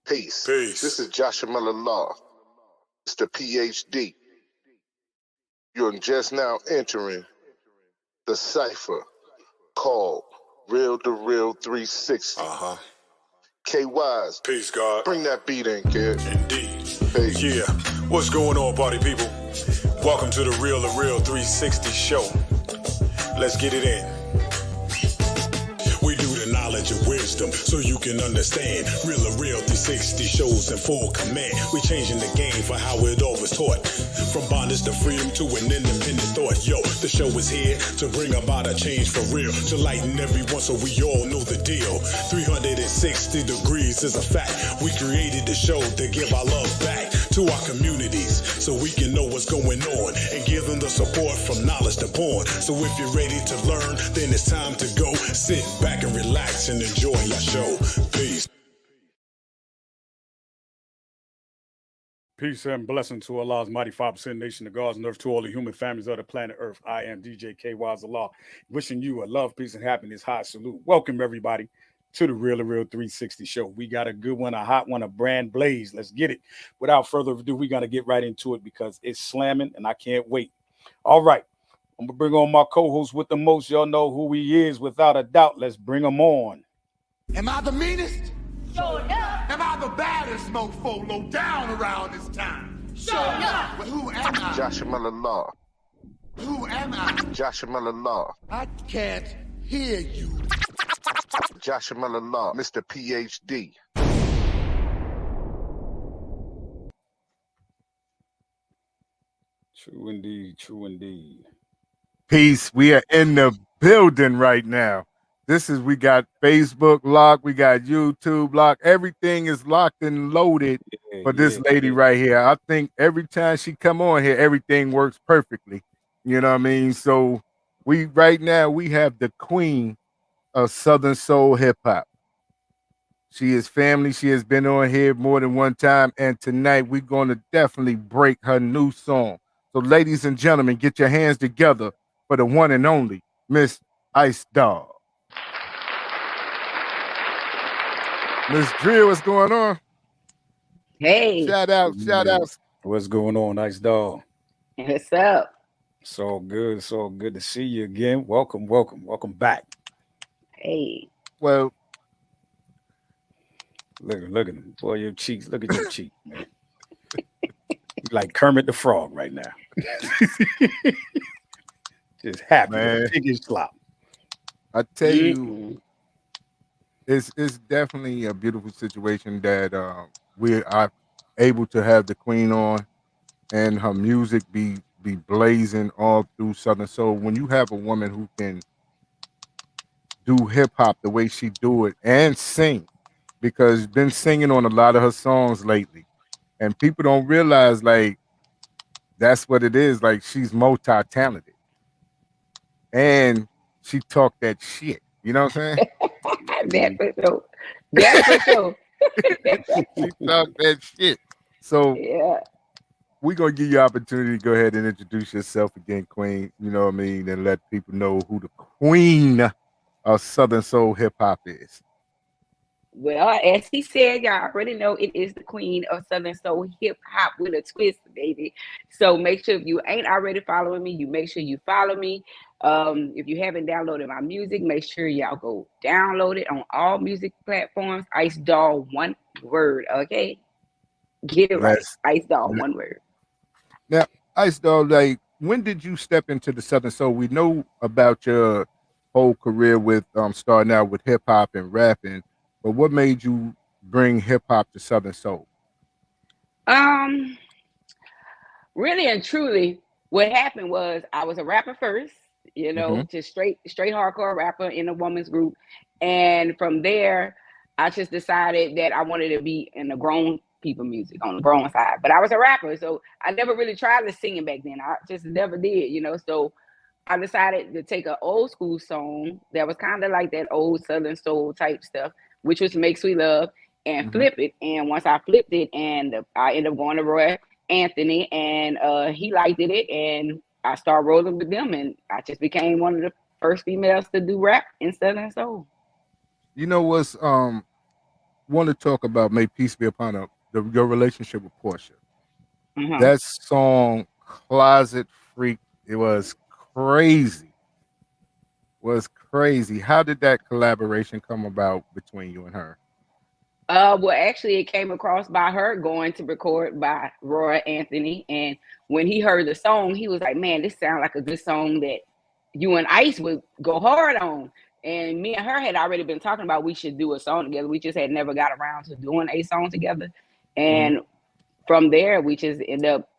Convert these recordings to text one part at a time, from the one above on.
Peace. Peace. This is Joshua Miller Law, Mr. PhD. You're just now entering the cipher called Real2reel360. KYs. Peace, God. Bring that beat in, kid. Indeed. Peace. Yeah. What's going on, party people? Welcome to the Real2reel360 show. Let's get it in. We do the knowledge of wisdom so you can understand. Real2reel360 shows in full command. We changing the game for how it all was taught. From bondage to freedom to an independent thought. Yo, the show is here to bring about a change for real. To lighten everyone so we all know the deal. 360 degrees is a fact. We created the show to give our love back to our communities so we can know what's going on and give them the support from knowledge to born. So if you're ready to learn, then it's time to go. Sit back and relax and enjoy your show. Peace. Peace and blessing to Allah's mighty 5% nation, the gods and earth, to all the human families of the planet Earth. I am DJ KY's Allah, wishing you a love, peace, and happiness. High salute. Welcome, everybody, to the Real2reel360 show. We got a good one, a hot one, a brand blaze. Let's get it. Without further ado, we're going to get right into it because it's slamming and I can't wait. All right. I'm going to bring on my co-host with the most. Y'all know who he is without a doubt. Let's bring him on. Am I the meanest? Sure enough. Am I the baddest mofo low down around this time? Sure enough. But who am I? Joshua Miller Law. Who am I? Joshua Miller Law. I can't hear you. Joshua Miller Law, Mr. PhD. True indeed. True indeed. Peace. We are in the building right now. We got Facebook locked, we got YouTube locked. Everything is locked and loaded for this lady right here. I think every time she come on here, everything works perfectly. You know what I mean? So right now we have the queen of Southern Soul hip hop. She is family. She has been on here more than one time, and tonight we're going to definitely break her new song. So, ladies and gentlemen, get your hands together for the one and only Miss Icedoll. Miss Drill, what's going on? Hey. Shout out. What's going on, Icedoll? What's up? It's all good. It's all good to see you again. Welcome back. Hey. Well, look at him. Boy, your cheeks. Look at your cheek, man. You like Kermit the Frog right now. Just happy. Man. Biggest slop. I tell you, it's definitely a beautiful situation that we are able to have the queen on and her music be blazing all through Southern Soul. When you have a woman who can do hip hop the way she do it and sing, because she's been singing on a lot of her songs lately, and people don't realize like that's what it is. Like she's multi-talented and she talk that shit. You know what I'm saying? That for sure. That for sure. She talk that shit. So Yeah. we're gonna give you an opportunity to go ahead and introduce yourself again, Queen. You know what I mean, and let people know who the queen of Southern Soul hip hop is. Well, as he said, y'all already know it is the queen of Southern Soul hip hop with a twist, baby. So make sure if you ain't already following me, you make sure you follow me. If you haven't downloaded my music, make sure y'all go download it on all music platforms. icedoll, one word, okay? Get it right. icedoll, one word. Now, Icedoll, like, when did you step into the Southern Soul? We know about your whole career with starting out with hip hop and rapping, but what made you bring hip hop to Southern Soul? Really and truly, what happened was I was a rapper first, you know, just straight hardcore rapper in a woman's group. And from there, I just decided that I wanted to be in the grown people music on the grown side. But I was a rapper, so I never really tried to sing back then. I just never did, you know. So I decided to take an old school song that was kind of like that old Southern Soul type stuff, which was Make Sweet Love, and flip it. And once I flipped it, and I ended up going to Roy Anthony, and he liked it, and I started rolling with them, and I just became one of the first females to do rap in Southern Soul. You know what's want to talk about "May Peace Be Upon Her," your relationship with Portia. Mhm. That song, "Closet Freak," it was crazy. Was crazy. How did that collaboration come about between you and her? Well, actually, it came across by her going to record by Roy Anthony, and when he heard the song, he was like, "Man, this sounds like a good song that you and Ice would go hard on." And me and her had already been talking about we should do a song together. We just had never got around to doing a song together, and from there we just ended up.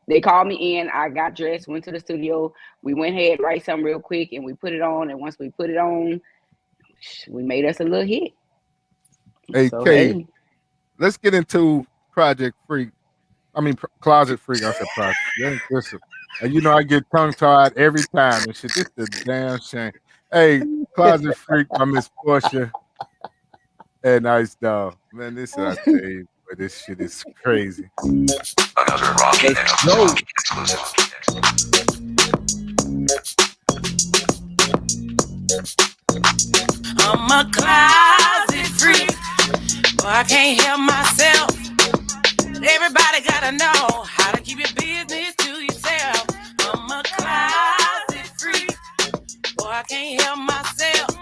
They called me in. I got dressed, went to the studio. We went ahead, write something real quick, and we put it on. And once we put it on, we made us a little hit. Hey, So K, hey. let's get into Project Freak. I mean, Closet Freak. I said Project. Listen, and you know I get tongue tied every time and shit. This is a damn shame. Hey, Closet Freak by Miss Portia and icedoll. Man, this is I tell you, but this shit is crazy. Another Rocky Let's X go. exclusive. I'm a closet freak, boy, I can't help myself. Everybody gotta know how to keep your business to yourself. I'm a closet freak, boy, I can't help myself.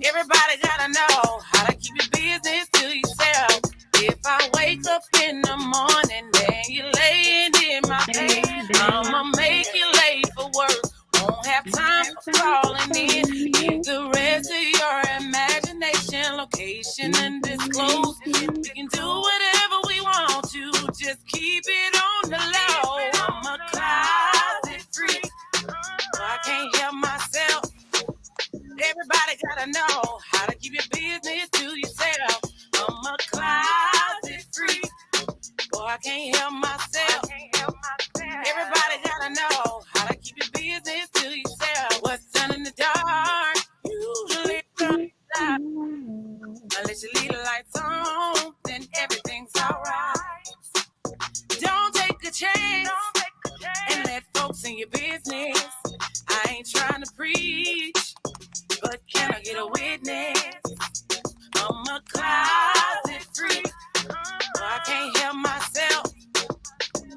Everybody gotta know how to keep your business to yourself. If I wake up in the morning and you're laying in my bed, I'ma make you late for work. Won't have time for calling in. Leave the rest of your imagination, location, and disclose. We can do whatever we want to, just keep it on the low. I'm a closet freak, so I can't help myself. Everybody gotta know how to keep your business to yourself. I'm a closet freak, boy, I can't help myself. Everybody gotta know how to keep your business to yourself. What's done in the dark usually comes out. Unless you leave the lights on, then everything's alright. Don't take a chance and let folks in your business. I ain't trying to preach, but can I get a witness? I'm a closet freak, so I can't help myself.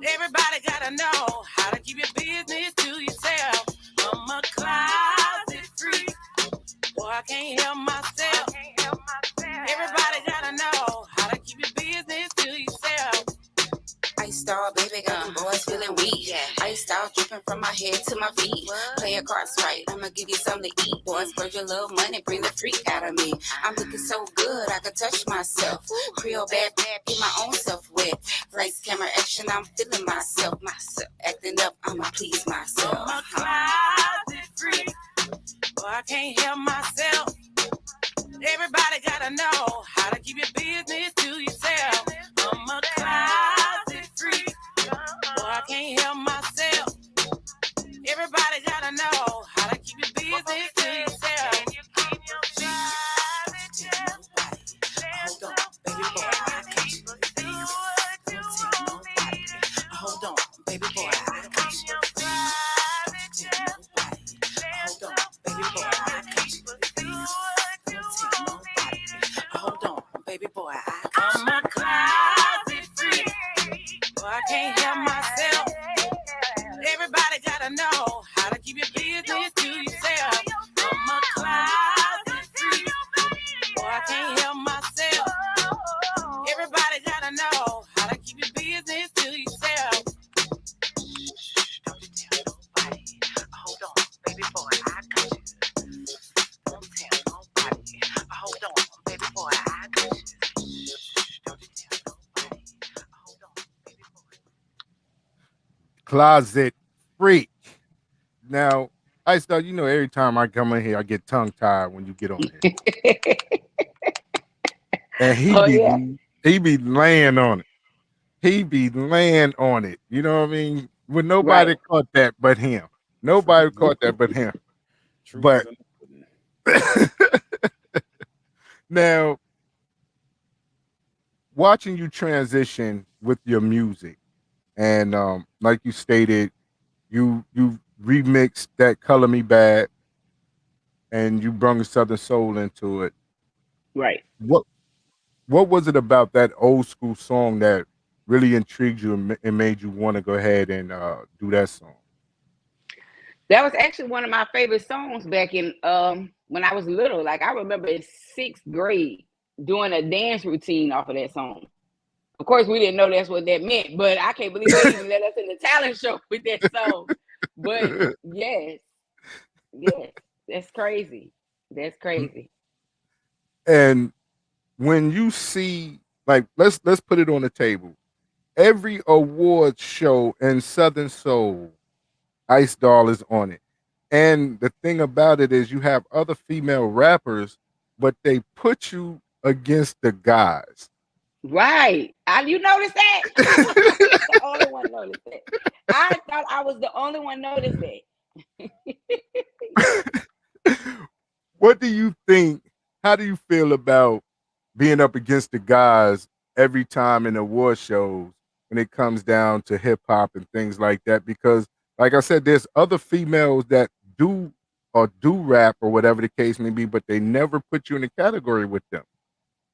Everybody gotta know how to keep your business to yourself. I'm a closet freak, boy, I can't help myself. Everybody gotta know how to keep your business to yourself. Icedoll, baby, got them boys feeling weak. Icedoll dripping from my head to my feet. Play your cards right, I'ma give you something to eat. Boy, splurge your little money, bring the freak out of me. I'm looking so good, I could touch myself. Creole bad, get my own self wet. Lights, camera, action, I'm feeling myself. Acting up, I'ma please myself. I'm a closet freak, boy, I can't help myself. Everybody gotta know how to keep your business to yourself. I'm a closet freak, boy, I can't help myself. Everybody gotta know how to keep your business to yourself. Hold on, baby boy, I got you. Don't tell nobody. Hold on, baby boy, I got you. Don't tell nobody. Hold on, baby boy, I got you. Don't tell nobody. Hold on, baby boy, I got you. I'm a closet freak, boy, I can't help myself. Everybody gotta know how to keep your business to yourself. I'm a closet freak, boy, I can't help myself. Everybody gotta know how to keep your business to yourself. Don't you tell nobody. Hold on, baby boy, I got you. Don't tell nobody. Hold on, baby boy, I got you. Don't you tell nobody. Hold on, baby boy. Closet Freak. Now, icedoll, you know every time I come in here, I get tongue tied when you get on here, and he be laying on it. He be laying on it. You know what I mean? When nobody Right. caught that but him. Nobody caught that but him. Truth But is in the pudding. now, watching you transition with your music, and like you stated, you remixed that "Color Me Bad," and you brought a Southern soul into it. Right. What what was it about that old school song that really intrigued you and made you want to go ahead and do that song? That was actually one of my favorite songs back in when I was little. Like I remember in 6th grade doing a dance routine off of that song. Of course, we didn't know that's what that meant, but I can't believe they even let us in the talent show with that song. But yes, that's crazy. That's crazy. And when you see, like, let's put it on the table. Every award show in Southern Soul, icedoll is on it. And the thing about it is you have other female rappers, but they put you against the guys. Right. You noticed that? I was the only one noticed that. I thought I was the only one noticed that. What do you think? How do you feel about being up against the guys every time in award shows when it comes down to hip hop and things like that? Because, like I said, there's other females that do rap or whatever the case may be, but they never put you in a category with them.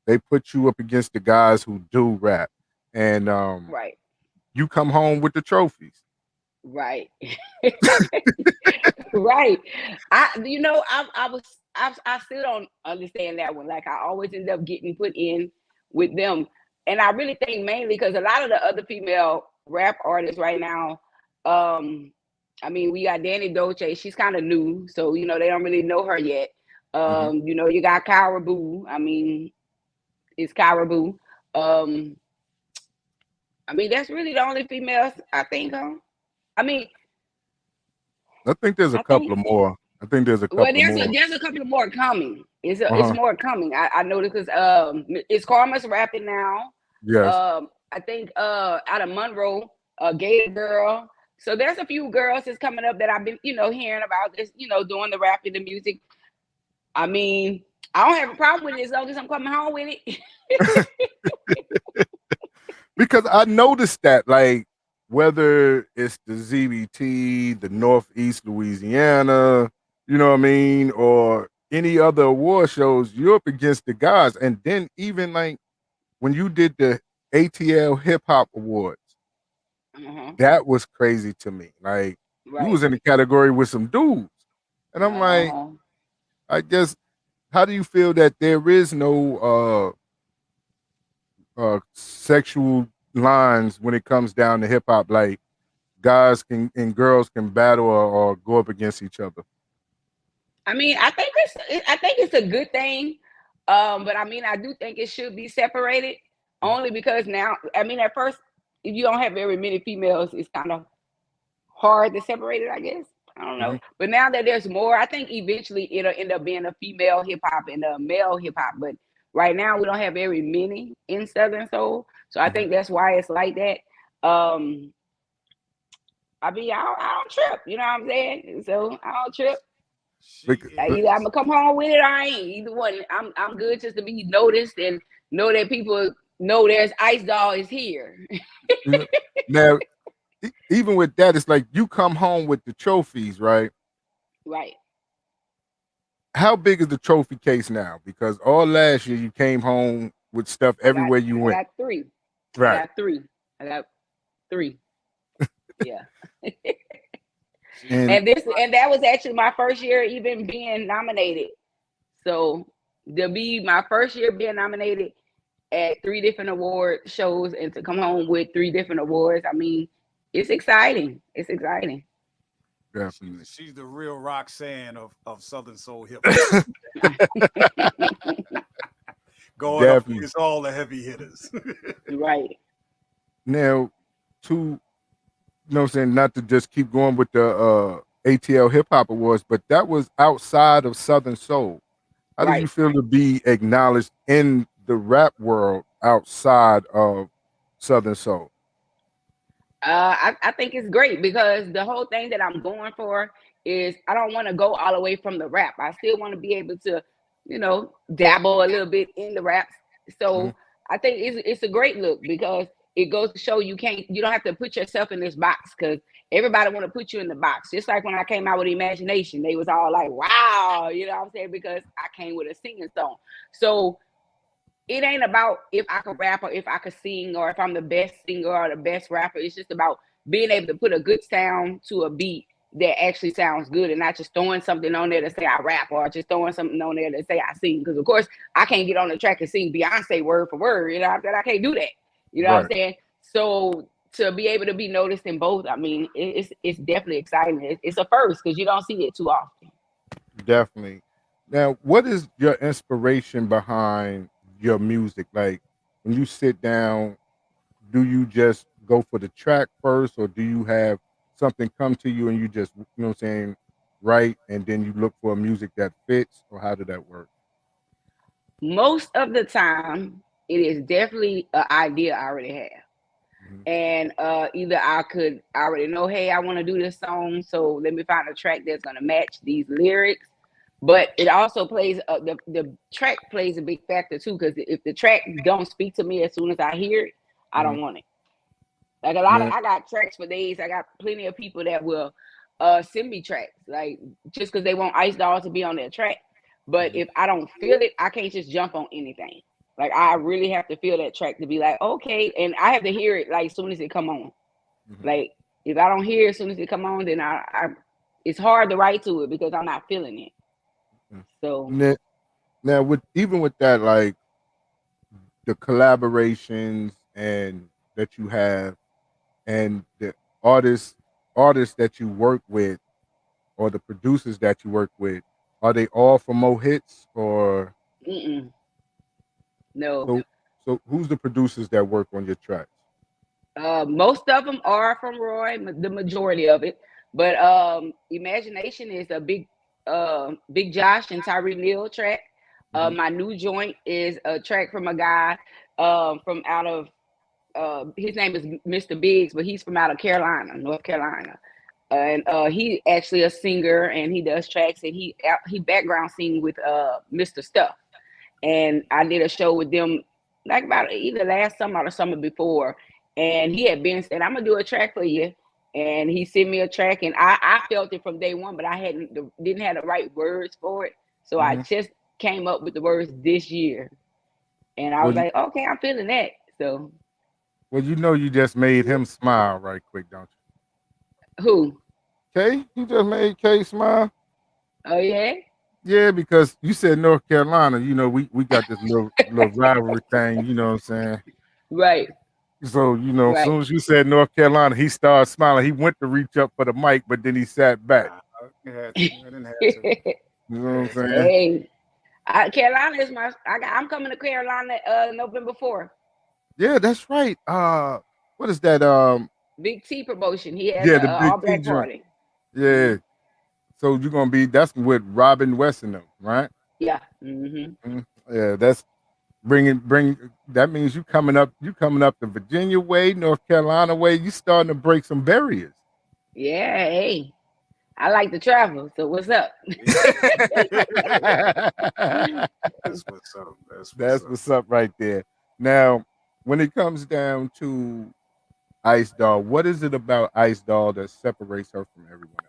They put you up against the guys who do rap, and right. You come home with the trophies. Right. Right. I still don't understand that one. Like I always end up getting put in with them. And I really think mainly because a lot of the other female rap artists right now, I mean, we got Danny Dolce, she's kind of new, so they don't really know her yet. You got Caribou. I mean, it's Caribou. I mean, that's really the only females I think of. I mean, I think there's a couple of more. I think there's a couple more. There's a couple more coming. It's more coming. I noticed because it's Karma's rapping now. Yes. I think out of Monroe, Gator Girl. So there's a few girls that's coming up that I've been hearing about this, doing the rapping, the music. I mean, I don't have a problem with it as long as I'm coming home with it. Because I noticed that, like, whether it's the ZBT, the Northeast Louisiana, you know what I mean, or any other award shows, you're up against the guys. And then even like when you did the ATL Hip Hop Awards, that was crazy to me. Like you was in the category with some dudes. And I'm like, I guess, how do you feel that there is no sexual lines when it comes down to hip hop? Like guys and girls can battle or go up against each other. I mean, I think it's a good thing, but I mean, I do think it should be separated only because now, I mean, at first, if you don't have very many females, it's kind of hard to separate it, I guess. I don't know, but now that there's more, I think eventually it'll end up being a female hip hop and a male hip hop. But right now, we don't have very many in Southern Soul, so I think that's why it's like that. I mean, I don't trip, you know what I'm saying? So I don't trip. Either I'm gonna come home with it or I ain't. Either one. I'm good just to be noticed and know that people know there's icedoll is here. Now, even with that, it's like you come home with the trophies, right? Right. How big is the trophy case now? Because all last year you came home with stuff everywhere you went. I got 3. Right. I got 3. Yeah. And that was actually my first year even being nominated. So to be my first year being nominated at 3 different award shows and to come home with 3 different awards, I mean, it's exciting. It's exciting. Definitely. She's the real Roxanne of Southern Soul hip hop. Going up against all the heavy hitters. Right. Now, you know what I'm saying, not to just keep going with the ATL Hip Hop Awards, but that was outside of Southern Soul. How do you feel to be acknowledged in the rap world outside of Southern Soul? I think it's great because the whole thing that I'm going for is I don't want to go all the way from the rap. I still want to be able to, dabble a little bit in the rap. So I think it's a great look because it goes to show you don't have to put yourself in this box because everybody want to put you in the box. Just like when I came out with Imagination, they was all like, wow, you know what I'm saying? Because I came with a singing song. So it ain't about if I could rap or if I could sing or if I'm the best singer or the best rapper. It's just about being able to put a good sound to a beat that actually sounds good and not just throwing something on there to say I rap or just throwing something on there to say I sing. Because of course I can't get on the track and sing Beyonce word for word. You know, I can't do that. You know what I'm saying? So to be able to be noticed in both, I mean, it's definitely exciting. It's a first because you don't see it too often. Definitely. Now, what is your inspiration behind your music? Like when you sit down, do you just go for the track first, or do you have something come to you and you just, you know what I'm saying, write and then you look for a music that fits, or how did that work? Most of the time, it is definitely an idea I already have. And either I already know, hey, I want to do this song, so let me find a track that's going to match these lyrics. But it also plays the track plays a big factor too, because if the track don't speak to me as soon as I hear it, I don't want it. Like I got tracks for days. I got plenty of people that will send me tracks, like just because they want icedoll to be on their track. But if I don't feel it, I can't just jump on anything. Like I really have to feel that track to be like, okay, and I have to hear it like as soon as it come on. Like if I don't hear it as soon as it come on, then I it's hard to write to it because I'm not feeling it. So now with that, like the collaborations and that you have and the artists that you work with or the producers that you work with, are they all from Mo Hits or no? So who's the producers that work on your tracks? Most of them are from Roy, the majority of it. But Imagination is a big Josh and Tyree Neal track. My new joint is a track from a guy from out of his name is Mr. Biggs, but he's from out of North Carolina. And he actually a singer and he does tracks and he background sing with Mr. Stuff. And I did a show with them like about either last summer or the summer before. And he had been said, I'm gonna do a track for you. And he sent me a track and I felt it from day one, but I didn't have the right words for it. So I just came up with the words this year. And I was like, okay, I'm feeling that. So well, you know you just made him smile right quick, don't you? Who? Kay? You just made Kay smile? Oh yeah? Yeah, because you said North Carolina, you know, we got this little rivalry thing, you know what I'm saying? Right. So, you know, as soon as you said North Carolina, he started smiling. He went to reach up for the mic, but then he sat back. I didn't have to. You know what I'm saying? Hey, Carolina is I'm coming to Carolina November 4th. Yeah, that's right. What is that? Big T promotion. He has the all Big black T party. Yeah. So you're gonna that's with Robin West and them, right? Yeah. Yeah, that's bring. That means you coming up the Virginia way, North Carolina way. You starting to break some barriers. Yeah. Hey, I like to travel. So what's up? That's what's up. That's what's up right there. Now, when it comes down to icedoll, what is it about icedoll that separates her from everyone else?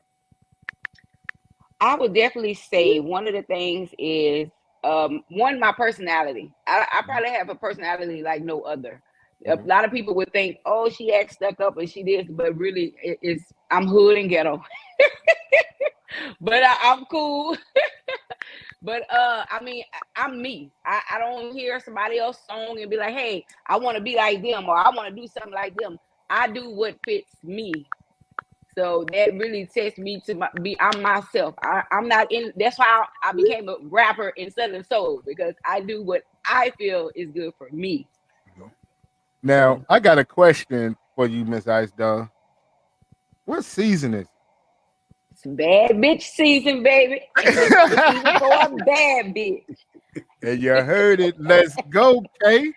I would definitely say one of the things is one, my personality. I probably have a personality like no other. A lot of people would think, oh, she acts stuck up and she did, but really I'm hood and ghetto. But I'm cool. But I mean, I'm me. I don't hear somebody else's song and be like, hey, I want to be like them or I want to do something like them. I do what fits me. So that really tests me to I'm myself. I'm not in. That's why I became a rapper in Southern Soul, because I do what I feel is good for me. Now, I got a question for you, Miss icedoll. What season is it? It's bad bitch season, baby. It's season for a bad bitch. And you heard it. Let's go, Kay.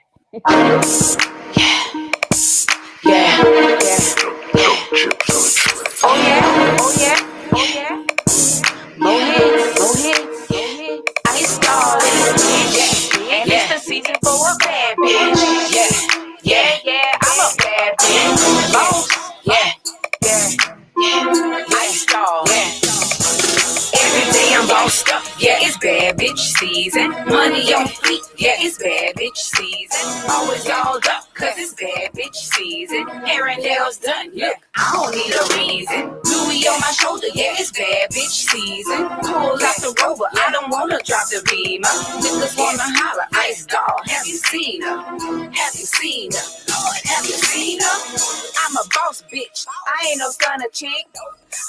Yeah. Oh yeah. Mo hits. Icedoll. Yeah. And it's the season for a bad bitch. Yeah. I'm a bad bitch. Boss. Yeah. Icedoll. Yeah. Every day I'm bossed up. Yeah, it's bad bitch bitch season. Money on fleek, yeah, it's bad bitch season. Always dolled up, cause it's bad bitch season. Hair and nails done, look, I don't need a reason. Louis on my shoulder, yeah, it's bad bitch season. Pull out the Rover, I don't wanna drop the Beamer. Niggas wanna holler, ice doll, have you seen her? Have you seen her? Lord, have you seen her? I'm a boss bitch, I ain't no stunner chick.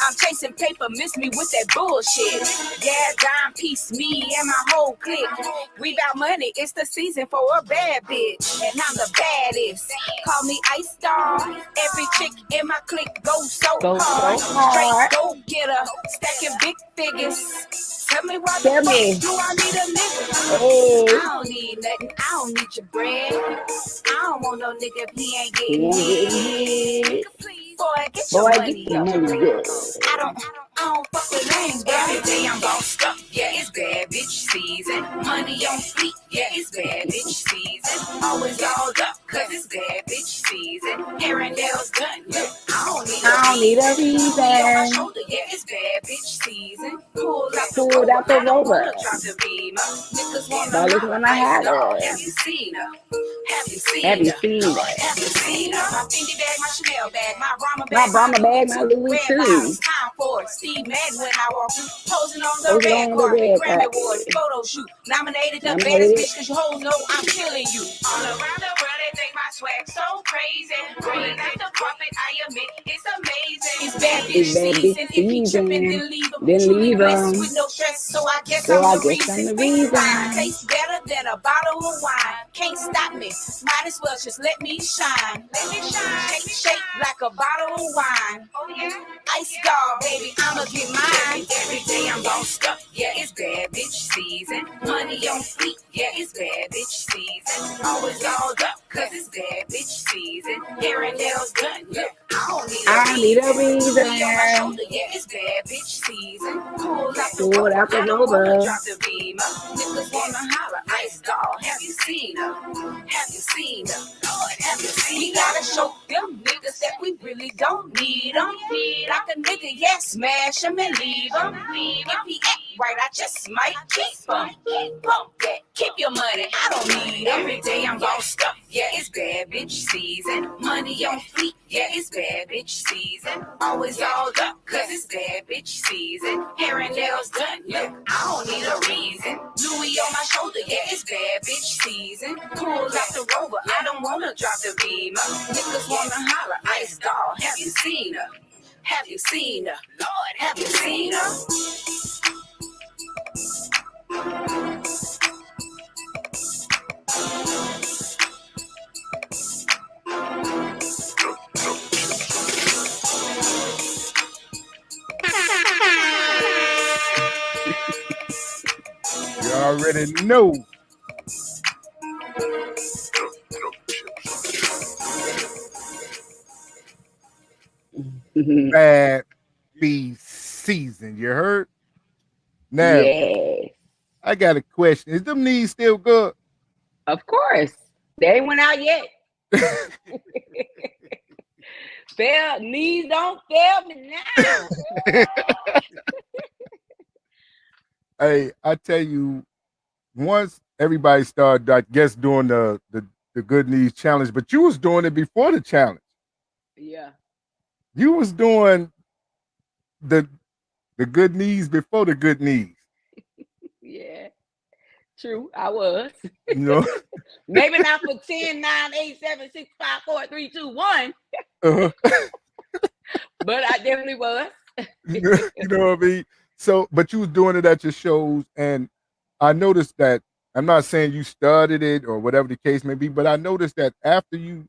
I'm chasing paper, miss me with that bullshit. Yeah, dime piece, me and my whole clique. We bout money, it's the season for a bad bitch. And I'm the baddest. Call me icedoll. Every chick in my clique goes so hard. Straight go getter, stacking big figures. Tell me why the fuck do I need a nigga? I don't need nothing, I don't need your bread. I don't want no nigga if he ain't getting it. Boy, get your money up. I don't fuck with lanes, but every day I'm bossed up. Yeah, it's bad bitch season. Money on fleek, yeah, it's bad bitch season. Always dolled up, cause it's bad bitch season. Hair and nails done, look, I don't need a reason. On my shoulder, yeah, it's bad bitch season. Pulled out the Rover, drop the Beamer. Niggas wanna holler, have you seen her? Have you seen her? Have you seen her? My Fendi bag, my Chanel bag, my Brahma bag, my Louis too. Time for it. Steve Madden when I walk through, posing on the red carpet, Grammy Awards, photo shoot, nominated the baddest bitch, cause you hoes know I'm killing you. All around the world they think my swag so crazy. Rolling out the profit, I admit it's amazing. It's bad bitch season. If he trippin', then leave him. Truly blessed with no stress, so I guess I'm the reason. Tastes better than a bottle of wine. Can't stop me. Might as well just let me shine. Let me shine. Shake like a bottle of wine. Oh yeah. Ice doll, baby, I'ma get mine. Every day I'm bossed up. Yeah, it's bad bitch season. Money on fleek. Yeah, it's bad bitch season. Always dolled up, cause it's bad bitch season. Hair and nails done. Look, I don't need a reason. On my shoulder, yeah, it's bad bitch season. Pull out the Rover. Drop the Beamer. Niggas wanna holler, ice doll. Have you seen her? Have you seen her? Lord, have you seen her? We gotta show them niggas that we really don't need them. Like a nigga, yeah, smash him and leave him. If he act right, I just might keep him. Bump that, keep your money, I don't need him. Every day I'm bossed up, yeah, it's bad bitch season. Money on fleek, yeah, it's bad bitch season. Always dolled up, cause it's bad bitch season. Hair and nails done, look, I don't need a reason. Louis on my shoulder, yeah, it's bad bitch season. Pull out the Rover, I don't wanna drop the Beamer. Niggas wanna holler, ice doll, have you seen her? Have you seen her? Lord, have you seen her? You already know. Bad bee season. You heard? Now, Yes. I got a question. Is them knees still good? Of course. They ain't went out yet. Knees don't fail me now. Hey, I tell you, once everybody started, I guess, doing the good knees challenge, but you was doing it before the challenge. Yeah. You was doing the good knees before the good knees. Yeah. True, I was. You know? Maybe not for 10, 9, 8, 7, 6, 5, 4, 3, 2, 1. Uh-huh. But I definitely was. You know what I mean? So, but you was doing it at your shows, and I noticed that, I'm not saying you started it or whatever the case may be, but I noticed that after you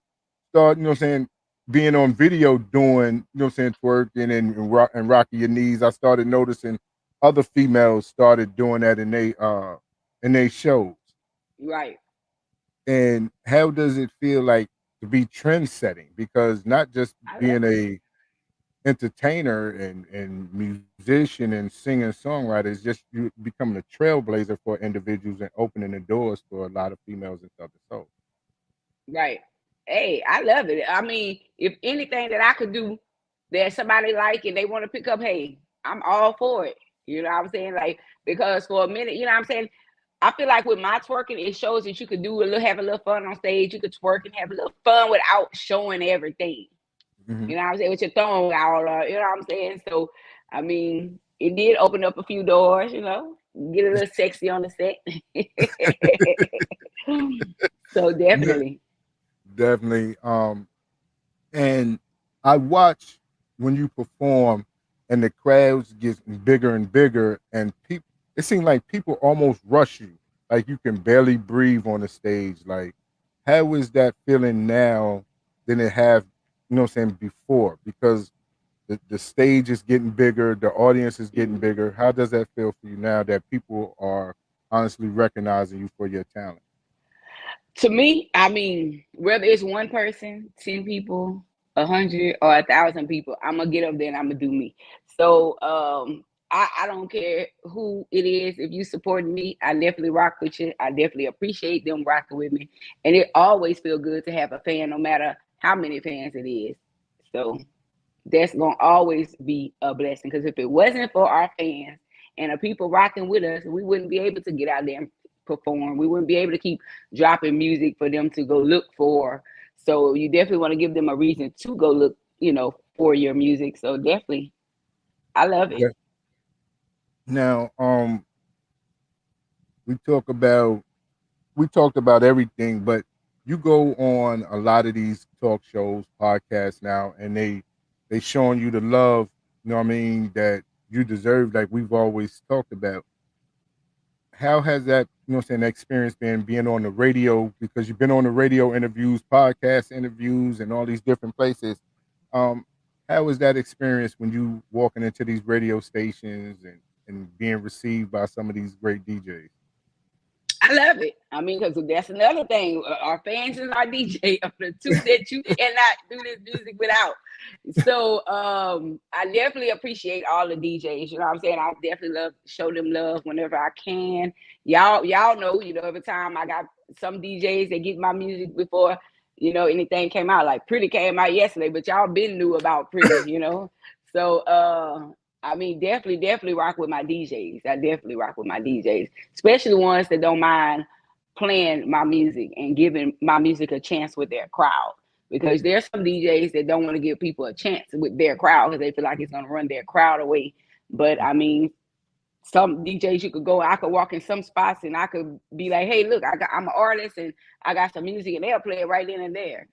start, you know what I'm saying, being on video doing, you know what I'm saying, twerking and rocking your knees, I started noticing other females started doing that in they shows. Right. And how does it feel like to be trend setting? Because not just being a entertainer and musician and singer songwriter, is just you becoming a trailblazer for individuals and opening the doors for a lot of females and stuff. So right. Hey, I love it. I mean, if anything that I could do that somebody like and they want to pick up, hey, I'm all for it. You know what I'm saying? Like, because for a minute, you know what I'm saying? I feel like with my twerking, it shows that you could have a little fun on stage. You could twerk and have a little fun without showing everything. Mhm. You know what I'm saying? With your thumb out, you know what I'm saying? So, I mean, it did open up a few doors, you know, get a little sexy on the set. So definitely. Definitely. And I watch when you perform and the crowds get bigger and bigger, and people, it seems like people almost rush you. Like you can barely breathe on the stage. Like, how is that feeling now than it have, you know what I'm saying, before? Because the stage is getting bigger, the audience is getting bigger. How does that feel for you now that people are honestly recognizing you for your talent? To me, I mean, whether it's one person, 10 people, 100 or 1,000 people, I'm gonna get up there and I'm gonna do me. So I don't care who it is. If you support me, I definitely rock with you. I definitely appreciate them rocking with me. And it always feel good to have a fan, no matter how many fans it is. So that's gonna always be a blessing. Because if it wasn't for our fans and the people rocking with us, we wouldn't be able to get out there and perform. We wouldn't be able to keep dropping music for them to go look for. So you definitely want to give them a reason to go look, you know, for your music. So definitely, I love it. Yeah. Now, we talk about we talked about everything, but you go on a lot of these talk shows, podcasts now, and they showing you the love, you know what I mean, that you deserve, like we've always talked about. How has that, you know what I'm saying, experience been being on the radio? Because you've been on the radio interviews, podcast interviews, and all these different places. Um, how was that experience when you walking into these radio stations and being received by some of these great DJs? I love it. I mean, because that's another thing. Our fans and our DJ are the two that you cannot do this music without. So I definitely appreciate all the DJs. You know what I'm saying? I definitely love show them love whenever I can. Y'all know, you know, every time I got some DJs that get my music before, you know, anything came out. Like Pretty came out yesterday, but y'all been knew about Pretty, you know. So I mean, definitely rock with my DJs. I definitely rock with my DJs, especially ones that don't mind playing my music and giving my music a chance with their crowd. Because there's some DJs that don't want to give people a chance with their crowd because they feel like it's going to run their crowd away. But I mean, some DJs you could go, I could walk in some spots and I could be like, hey, look, I'm an artist and I got some music, and they'll play it right then and there.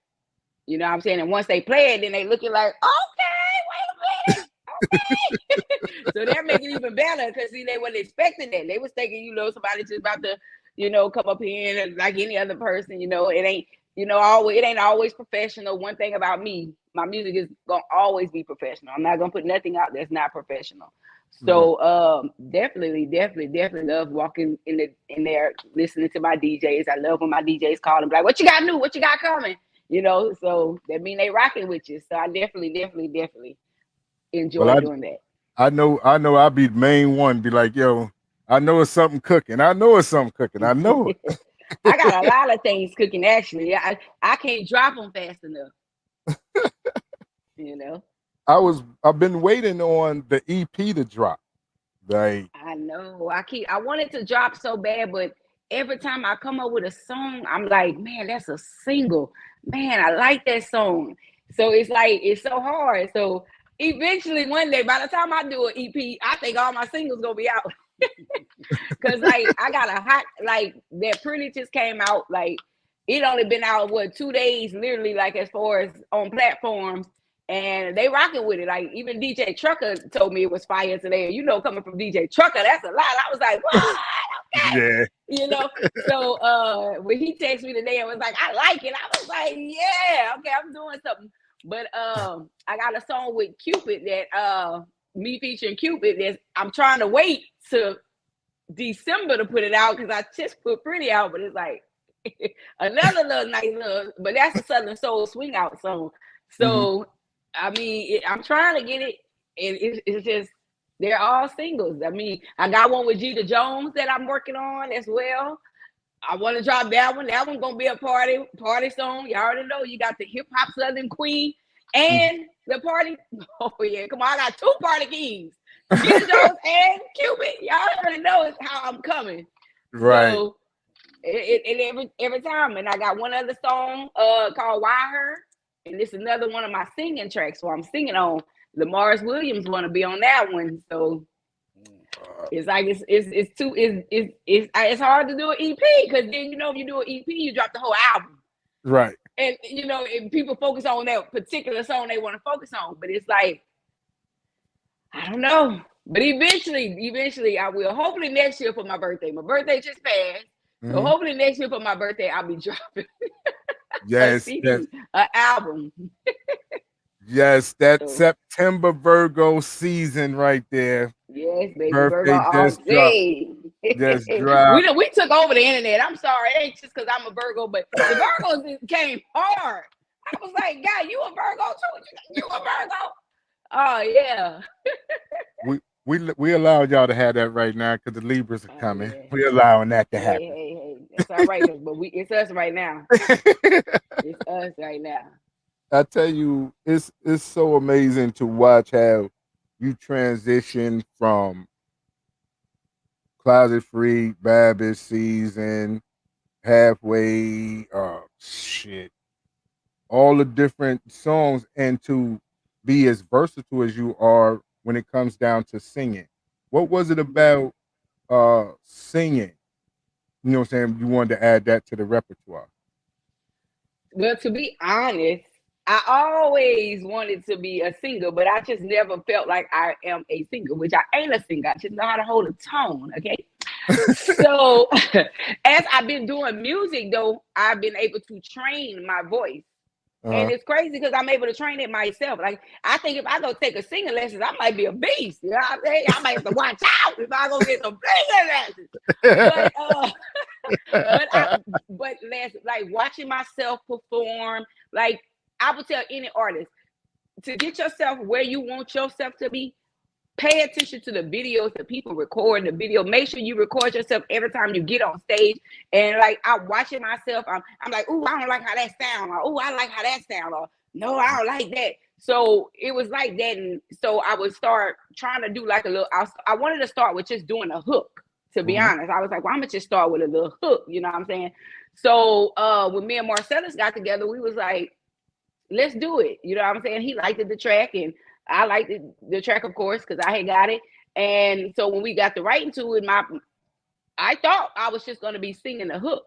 You know what I'm saying? And once they play it, then they looking like, okay, wait a minute. Okay. So that make it even better because see, they weren't expecting that. They was thinking, you know, somebody just about to, you know, come up here and like any other person, you know, it ain't, you know, always, it ain't always professional. One thing about me, my music is gonna always be professional. I'm not gonna put nothing out that's not professional. So definitely love walking in there listening to my DJs. I love when my DJs call and be like, what you got new? What you got coming? You know, so that mean they rocking with you. So I definitely Well, enjoy doing that. I know I'll be the main one, be like, yo, I know it's something cooking. I know it's something cooking. I know it. I got a lot of things cooking actually. I can't drop them fast enough. You know. I've been waiting on the EP to drop. Like, I know. I wanted to drop so bad, but every time I come up with a song, I'm like, man, that's a single. Man, I like that song. So it's like it's so hard. So eventually one day, by the time I do an EP, I think all my singles gonna be out. Cause like I got a hot like that Pretty just came out, like it only been out 2 days, literally, like as far as on platforms, and they rocking with it. Like even DJ Trucker told me it was fire today. You know, coming from DJ Trucker, that's a lot. I was like, what? Okay. yeah. You know, so when he texted me today and was like, I like it, I was like, yeah, okay, I'm doing something. But I got a song with Cupid that me featuring Cupid that I'm trying to wait to December to put it out because I just put Pretty out, but it's like another little nice little, but that's a Southern Soul swing out song. So I mean, I'm trying to get it, and it's just they're all singles. I mean, I got one with Gita Jones that I'm working on as well. I want to drop that one. That one's gonna be a party song. You already know you got the hip hop Southern Queen and the party. Oh yeah, come on! I got 2 party kings. Jones and Cupid. Y'all already know how I'm coming. Right. So every time, and I got one other song called "Why Her," and this is another one of my singing tracks. So I'm singing on. Lamar's Williams want to be on that one. So it's like it's hard to do an EP because then if you do an EP, you drop the whole album. Right. And and people focus on that particular song they want to focus on, but it's like I don't know. But eventually I will. Hopefully next year for my birthday. My birthday just passed. So hopefully next year for my birthday I'll be dropping a CD, an album. Yes, that September Virgo season right there. Yes, baby. Birthday Virgo just dropped. Just dropped. We took over the internet. I'm sorry. It ain't just because I'm a Virgo, but the Virgos came hard. I was like, God, you a Virgo too? You a Virgo? Oh, yeah. we allowed y'all to have that right now because the Libras are coming. Yeah. We're allowing that to happen. Hey. That's all right, but it's us right now. It's us right now. I tell you, it's so amazing to watch how you transition from Closet Free, Babbage Season, Halfway, all the different songs, and to be as versatile as you are when it comes down to singing. What was it about singing? You know what I'm saying? You wanted to add that to the repertoire. Well, to be honest, I always wanted to be a singer, but I just never felt like I am a singer, which I ain't a singer. I just know how to hold a tone, okay? So as I've been doing music, though, I've been able to train my voice. And it's crazy because I'm able to train it myself. Like, I think if I go take a singing lessons, I might be a beast. You know what I'm saying? I might have to watch out if I go get some singing lessons. But like watching myself perform, like, I would tell any artist to get yourself where you want yourself to be. Pay attention to the videos that people record. The video, make sure you record yourself every time you get on stage. And like I'm watching myself, I'm like, oh, I don't like how that sounds. Or oh, I like how that sounds. Or no, I don't like that. So it was like that, and so I would start trying to do like a little. I wanted to start with just doing a hook. To be honest, I was like, well, I'm gonna just start with a little hook. You know what I'm saying? So when me and Marcellus got together, we was like, let's do it. You know what I'm saying? He liked the track, and I liked the track, of course, because I had got it. And so when we got to writing to it, I thought I was just going to be singing the hook.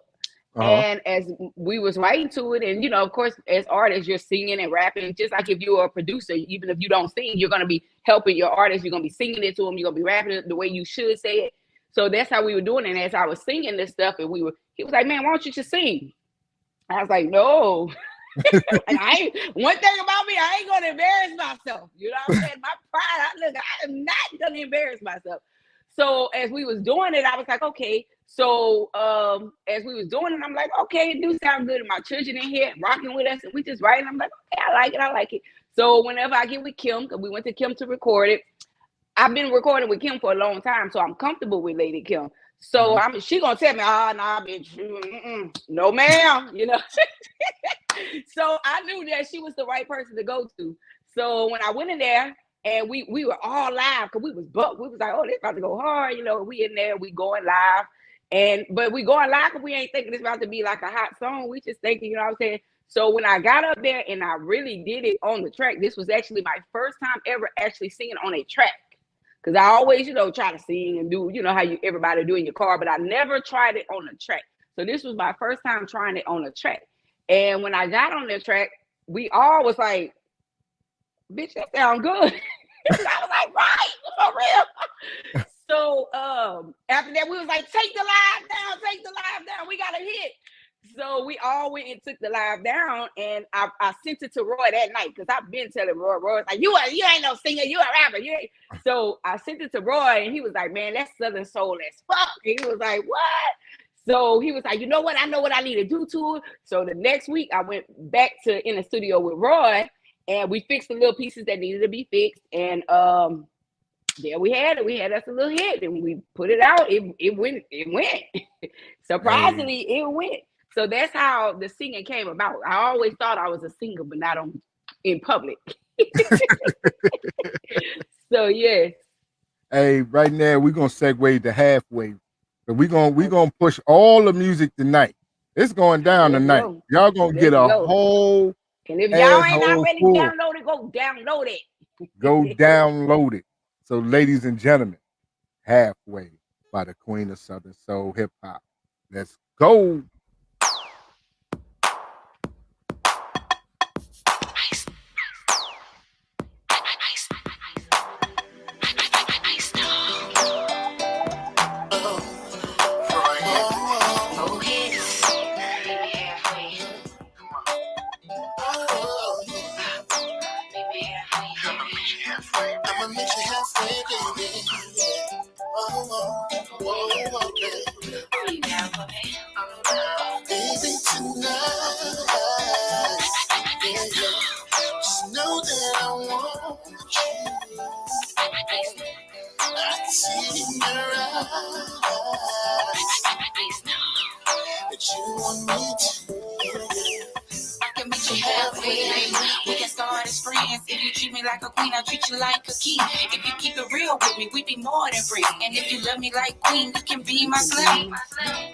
And as we was writing to it, and, of course, as artists, you're singing and rapping. Just like if you're a producer, even if you don't sing, you're going to be helping your artist. You're going to be singing it to them. You're going to be rapping it the way you should say it. So that's how we were doing it. And as I was singing this stuff, and he was like, man, why don't you just sing? I was like, no. One thing about me, I ain't gonna embarrass myself. You know what I'm saying? My pride, I am not gonna embarrass myself. So as we was doing it, I was like, okay. So as we was doing it, I'm like, okay, it do sound good. And my children in here rocking with us, and we just writing. I'm like, okay, I like it. So whenever I get with Kim, because we went to Kim to record it, I've been recording with Kim for a long time, so I'm comfortable with Lady Kim. So she gonna tell me, nah, bitch, no, ma'am, So I knew that she was the right person to go to. So when I went in there, and we were all live, because we was like, oh, this about to go hard, we in there, we going live, but we going live because we ain't thinking it's about to be like a hot song. We just thinking, you know what I'm saying? So when I got up there and I really did it on the track, this was actually my first time ever actually singing on a track. Because I always, try to sing and do, how everybody do in your car, but I never tried it on a track. So this was my first time trying it on a track. And when I got on the track, we all was like, bitch, that sound good. I was like, right, for real. So after that, we was like, take the live down. We got a hit. So we all went and took the live down, and I sent it to Roy that night, because I've been telling Roy was like, you ain't no singer, you a rapper. So I sent it to Roy, and he was like, man, that's Southern soul as fuck. And he was like, what? So he was like, you know what? I know what I need to do to it. So the next week, I went back in the studio with Roy, and we fixed the little pieces that needed to be fixed. And there we had it. We had us a little hit, and we put it out. It went. Surprisingly, it went. So that's how the singing came about. I always thought I was a singer, but not in public. So yes. Hey, right now we're gonna segue to halfway. So we gonna push all the music tonight. It's going down Let's tonight. go. Y'all gonna get Let's a go. whole And if y'all ain't asshole already full. downloaded, go download it. Go download it. So, ladies and gentlemen, halfway by the Queen of Southern Soul Hip Hop. Let's go. I'ma meet you halfway, baby. Baby, tonight, yeah, just know that I want you. I can see in your eyes that you want me to. I can meet you halfway. We can start as friends. If you treat me like a queen, I'll treat you like a king. If you keep it real with me, we be more than friends. And if you love me like queen, you can be my slave.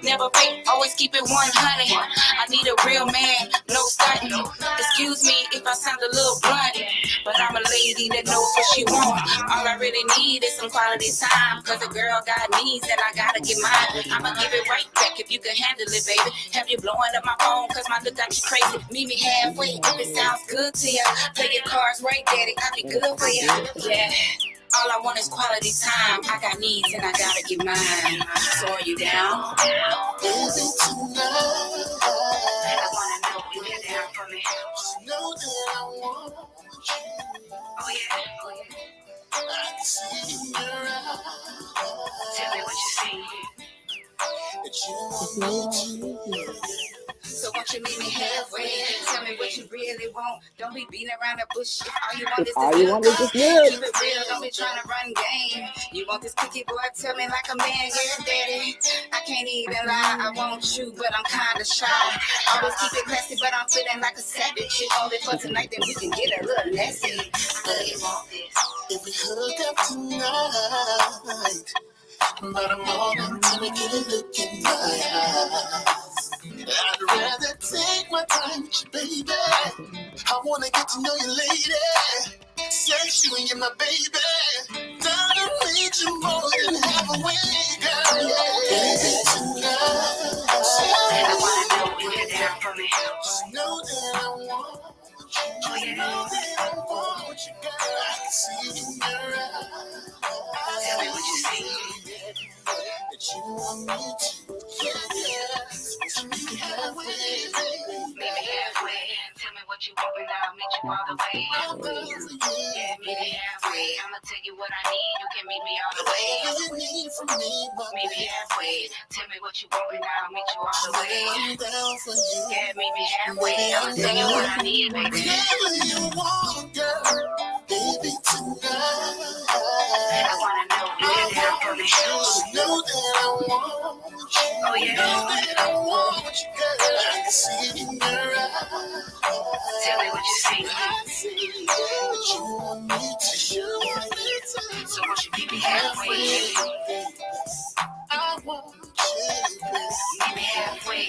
Never fake, always keep it 100. I need a real man, no stunting. Excuse me if I sound a little blunt, but I'm a lady that knows what she wants. All I really need is some quality time, cause a girl got needs and I gotta get mine. I'ma give it right back if you can handle it, baby. Have you blowing up my phone cause my look got you crazy. Meet me halfway if it sounds good to you. Play your cards right, daddy, I'll be good for you. Yeah. All I want is quality time. I got needs and I gotta get mine. So are you down? Baby, tonight I wanna know if you're down for me. Just know that I want you. Oh yeah. I can see in your eyes. Tell me what you see. That you want me to. So won't you meet me halfway? Tell me what you really want. Don't be beating around the bush. If all you want is All you want is this good. keep it real, don't be trying to run game. You want this cookie, boy, tell me like a man, yeah, daddy. I can't even lie, I want you, but I'm kinda shy. Always keep it classy, but I'm feeling like a savage. You hold it for tonight, then we can get a little nasty. If we hook up tonight, but I'm on till we get a look in my eyes. I'd rather take my time with you, baby. I wanna get to know you, lady. Sex you and you're my baby. Down to meet you more than halfway, girl. Baby, tonight I wanna know if you're down for me. Just know that I want you. Just know that I want you, girl. I can see in your eyes. Tell me what you see. That you want me to. Yeah. So meet me halfway, baby. Meet me halfway. Tell me what you want and I'll meet you all the way. Yeah, meet me halfway. I'ma tell you what I need. You can meet me all the way. What you need from me, meet me halfway. Tell me what you want and I'll meet you all the way. I'm down for you. Yeah, meet me halfway. I'ma tell you what I need, baby. Whatever you want, girl. Baby, tonight I wanna know if you're down for me. Just know that I want you. Oh yeah. Know that I want you, girl. I can see it in your eyes. Tell me what you see. I see that you want me to. You want me to. So won't you meet me halfway? I want you, meet me halfway.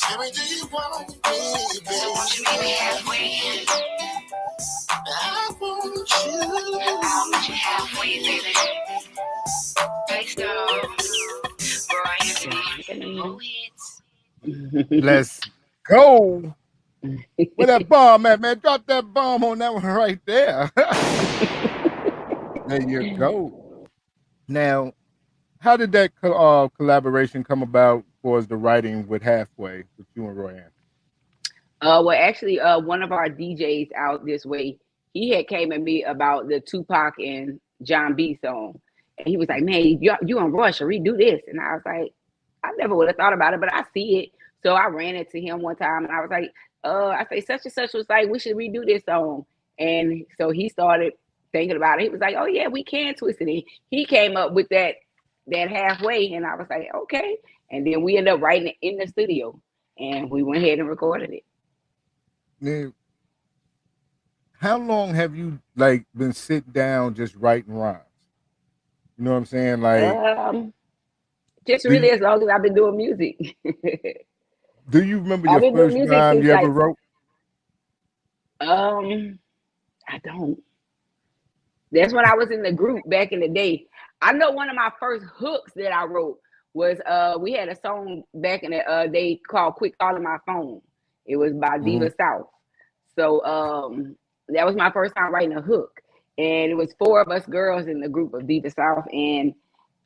Tell me, do you want me, baby? So won't you meet me halfway? I want you. I'll meet you halfway, baby. icedoll. Let's go. Where that bomb at, man? Drop that bomb on that one right there. There you go. Now, how did that collaboration come about towards the writing with Halfway with you and Roy Ann? Well, actually, one of our DJs out this way, he had came at me about the Tupac and John B song, and he was like, "Man, you and Roy should redo this." And I was like, "I never would have thought about it, but I see it." So I ran into him one time, and I was like, I say such and such was like, "We should redo this song," and so he started thinking about it. He was like, "Oh yeah, we can twist it." And he came up with that halfway, and I was like, "Okay," and then we ended up writing it in the studio, and we went ahead and recorded it. Now, how long have you like been sitting down just writing rhymes? You know what I'm saying? Like, Just do really you, as long as I've been doing music. do you remember I've your been doing first music rhyme since you ever like wrote? I don't. That's when I was in the group back in the day. I know one of my first hooks that I wrote was we had a song back in the day called Quit Calling My Phone. It was by Mm-hmm. Diva South. So that was my first time writing a hook. And it was 4 of us girls in the group of Diva South. And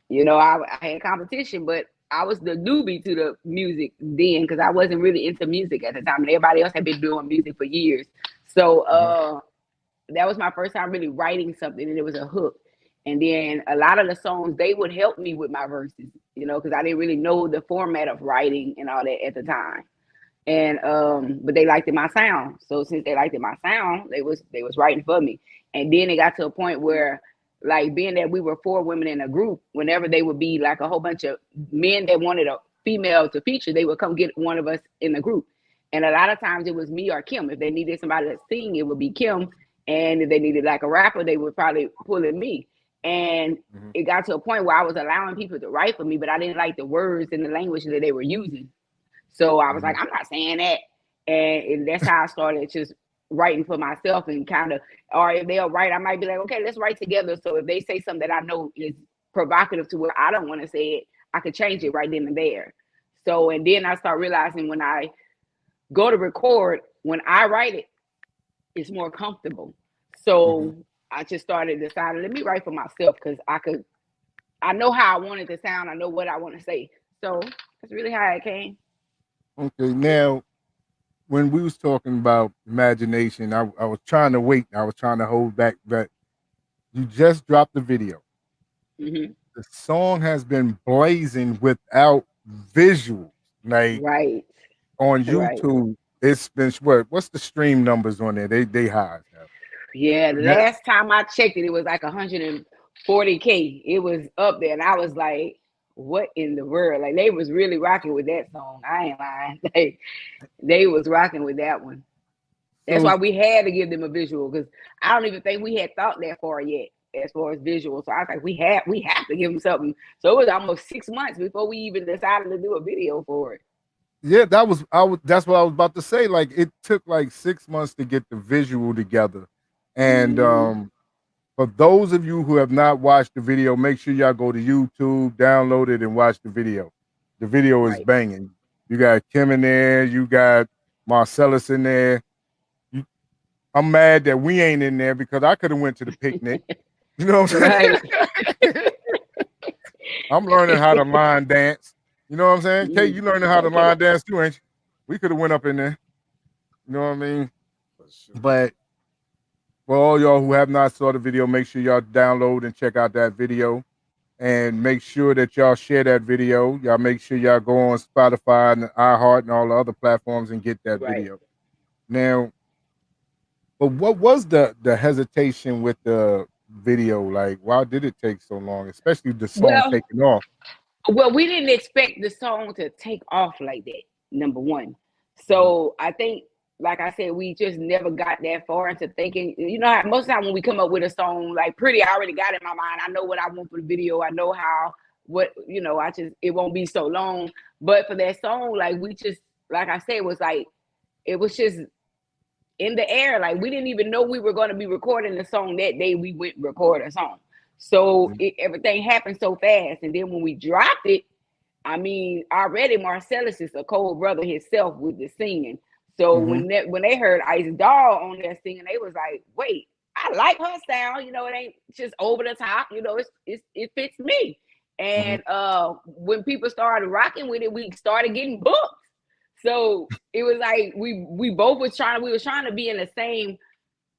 you know, I had competition, but I was the newbie to the music then because I wasn't really into music at the time. And everybody else had been doing music for years. So that was my first time really writing something, and it was a hook. And then a lot of the songs, they would help me with my verses, you know, because I didn't really know the format of writing and all that at the time. And but they liked my sound. So since they liked my sound, they was writing for me. And then it got to a point where, like, being that we were 4 women in a group, whenever they would be like a whole bunch of men that wanted a female to feature, they would come get one of us in the group. And a lot of times it was me or Kim. If they needed somebody to sing, it would be Kim. And if they needed like a rapper, they would probably pull in me. And Mm-hmm. it got to a point where I was allowing people to write for me, but I didn't like the words and the language that they were using. So I was Mm-hmm. like, I'm not saying that. And that's how I started just writing for myself and kind of, or if they'll write, I might be like, okay, let's write together. So if they say something that I know is provocative to where I don't want to say it, I could change it right then and there. So, and then I start realizing when I go to record, when I write it, it's more comfortable. Mm-hmm. So I just started deciding, let me write for myself because I know how I want it to sound. I know what I want to say. So that's really how it came. Okay, now when we was talking about imagination, I was trying to wait. I was trying to hold back, but you just dropped the video. Mm-hmm. The song has been blazing without visuals. Like Right. on Right. YouTube, it's been what's the stream numbers on there? They high now. Yeah. The That, last time I checked it, it was like 140K. It was up there. And I was like, what in the world? Like they was really rocking with that song. I ain't lying. They was rocking with that one. That's why so we had to give them a visual because I don't even think we had thought that far yet as far as visual. So I was like, we have to give them something. So it was almost 6 months before we even decided to do a video for it. yeah, that's what I was about to say. Like it took like 6 months to get the visual together. And Mm-hmm. for those of you who have not watched the video, make sure y'all go to YouTube, download it, and watch the video. The video is Right. banging. You got Kim in there, you got Marcellus in there. I'm mad that we ain't in there because I could have went to the picnic. You know what I'm Right. saying? I'm learning how to line dance. You know what I'm saying? Kate, you learning how to Okay. line dance too, ain't you? We could have went up in there. You know what I mean? For sure. But for all y'all who have not saw the video, make sure y'all download and check out that video. And make sure that y'all share that video. Y'all make sure y'all go on Spotify and iHeart and all the other platforms and get that Right. video. Now, but what was the hesitation with the video? Like, why did it take so long, especially the song Well, taking off? Well, we didn't expect the song to take off like that, number one. Mhm. So I think, like I said, we just never got that far into thinking. You know, most of the time when we come up with a song like Pretty, I already got it in my mind. I know what I want for the video. I know how, what, you know, it won't be so long. But for that song, like we just, like I said, it was just in the air. Like we didn't even know we were going to be recording the song that day we went record a song. So everything happened so fast. And then when we dropped it, I mean, already Marcellus is a cold brother himself with the singing. So Mhm. when they heard Icedoll on there singing, they was like, "Wait, I like her sound. You know, it ain't just over the top. You know, it fits me." Mhm. And when people started rocking with it, we started getting booked. So it was like we both was trying. We was trying to be in the same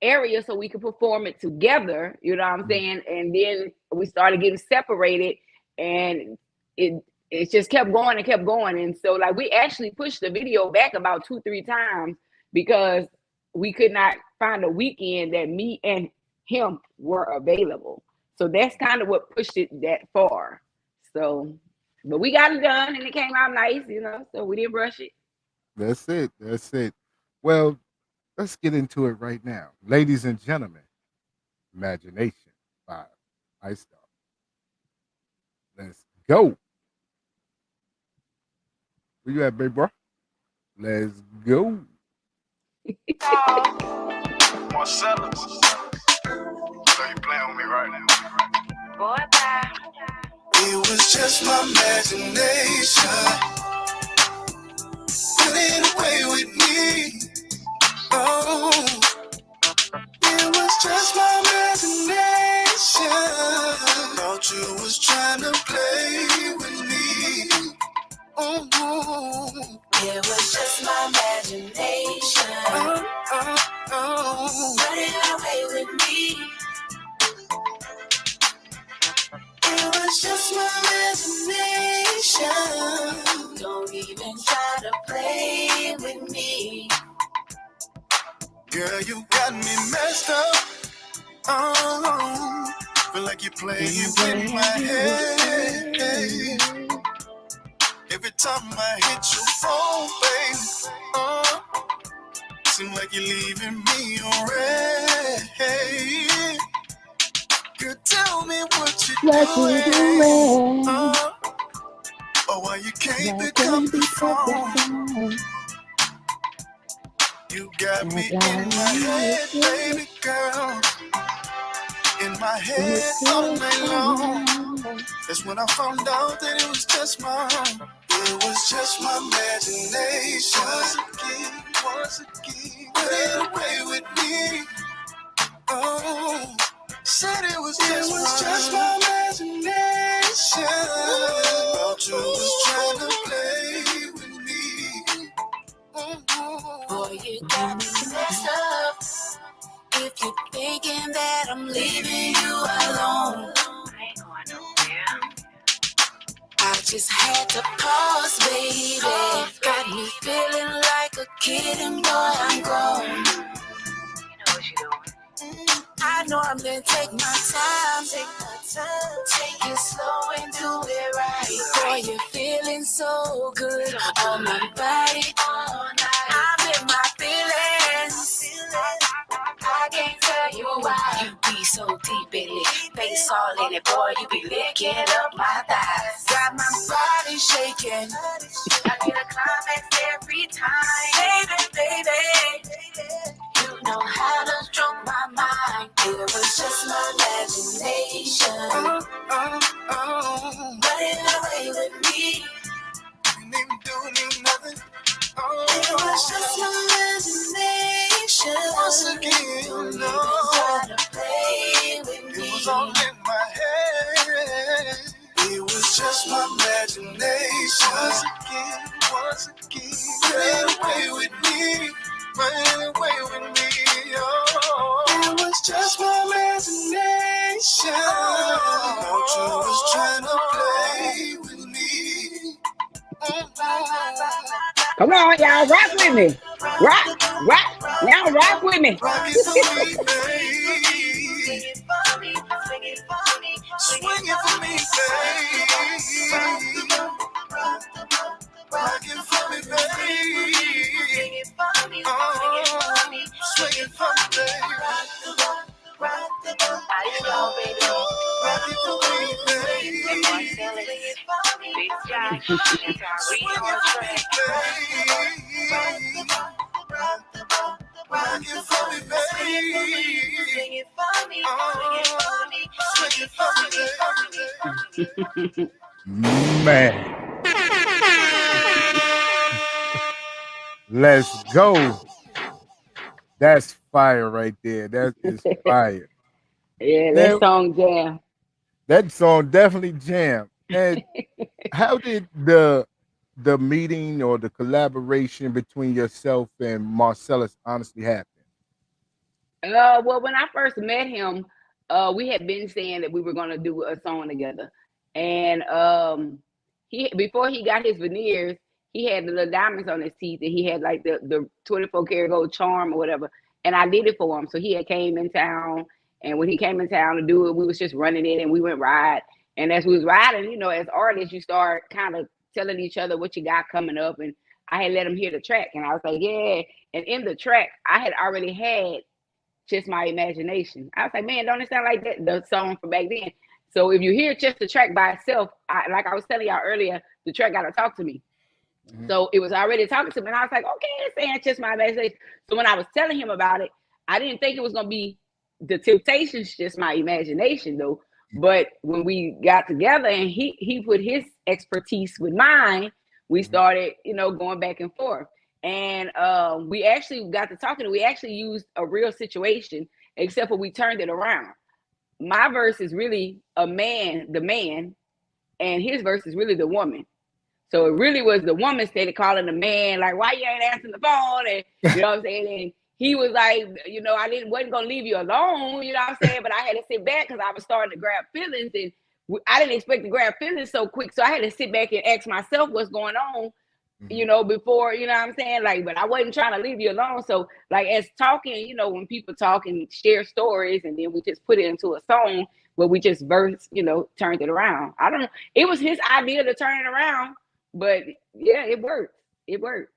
area so we could perform it together. You know what I'm Mhm. saying? And then we started getting separated, and it just kept going and kept going. And so like we actually pushed the video back about 2-3 times because we could not find a weekend that me and him were available. So that's kind of what pushed it that far. So, but we got it done and it came out nice, you know. So we didn't rush it. That's it. That's it. Well, let's get into it right now, ladies and gentlemen. Imagination by Icedoll. Let's go. Where you at, big bro? Let's go. Marcellus. So you playing with me right now? Boy, bye. It was just my imagination. Running away with me. Oh, it was just my imagination. Thought you was trying to play with me. Oh, it was just my imagination. Running away with me. It was just my imagination. Don't even try to play with me. Girl, you got me messed up. Oh, feel like you're playing with my head. Every time I hit your phone, baby, oh, seem like you're leaving me on red. Girl, tell me what you're doing. Oh, why you can't pick up the phone? You got me in my head, baby girl. In my head all night long. That's when I found out that it was just it was just my imagination. Once again, running away with me. Oh, said it was just my imagination. Thought you was trying to play with me. Boy, you got me messed up. If you're thinking that I'm leaving you alone, I ain't going nowhere. I just had to pause, baby. Got me feeling like a kid and boy, I'm grown. You know what you're doing. I know I'm gonna take my time. Take it slow and do it right. Boy, you're feeling so good on my body all night. I'm in my feelings. I can't tell you why. You be so deep in it, face all in it, boy. You be licking up my thighs. Got my body shaking. I get a climax every time, baby. You know how to stroke my mind. It was just my imagination. Running away with me. You didn't do nothing. It was just my imagination. Once again, no. Try to play with me. It was all in my head. It was just my imagination. Once again, running away with me. Running away with me. Oh, it was just my imagination. Thought you was trying to play with me. Come on, y'all, rock with me. Rock. Now rock with me. Rock it for me, baby. Swing it for me, baby. Rock it for me, baby. Swing it for me, baby. Icedoll, baby. Rock it for me, baby. Big Josh, swing it for me, baby. Rock it for me, baby. Swing it for me, swing it for me, Man. Let's go. That's fire right there. That is fire. Yeah, Now, that song jam. that song definitely jammed. And how did the meeting or the collaboration between yourself and Marcellus honestly happen? Well, when I first met him, we had been saying that we were gonna do a song together, and he before he got his veneers, he had the little diamonds on his teeth, and he had like the 24 karat gold charm or whatever, and I did it for him. So he had came in town, and when he came in town to do it, we was just running it, and we went ride, and as we was riding, as artists, you start kind of telling each other what you got coming up, and I had let him hear the track, and I was like, yeah, and in the track, I had already had just my imagination. I was like, man, don't it sound like that the song from back then? So if you hear just the track by itself, like I was telling y'all earlier, the track got to talk to me. So it was already talking to me, and I was like, okay, it's saying just my imagination. So when I was telling him about it, I didn't think it was gonna be the Temptations, just my imagination though. But when we got together and he put his expertise with mine, we started, going back and forth. And we actually got to talking, and we actually used a real situation, except for we turned it around. My verse is really the man, and his verse is really the woman. So it really was the woman started calling the man, like, why you ain't answering the phone? And you know what I'm saying? And he was like, I wasn't gonna leave you alone, you know what I'm saying? But I had to sit back because I was starting to grab feelings, and I didn't expect to grab feelings so quick. So I had to sit back and ask myself what's going on, before, you know what I'm saying? Like, but I wasn't trying to leave you alone. So like as talking, when people talk and share stories, and then we just put it into a song where we just verse, turned it around. I don't know. It was his idea to turn it around. But yeah, it worked. It worked.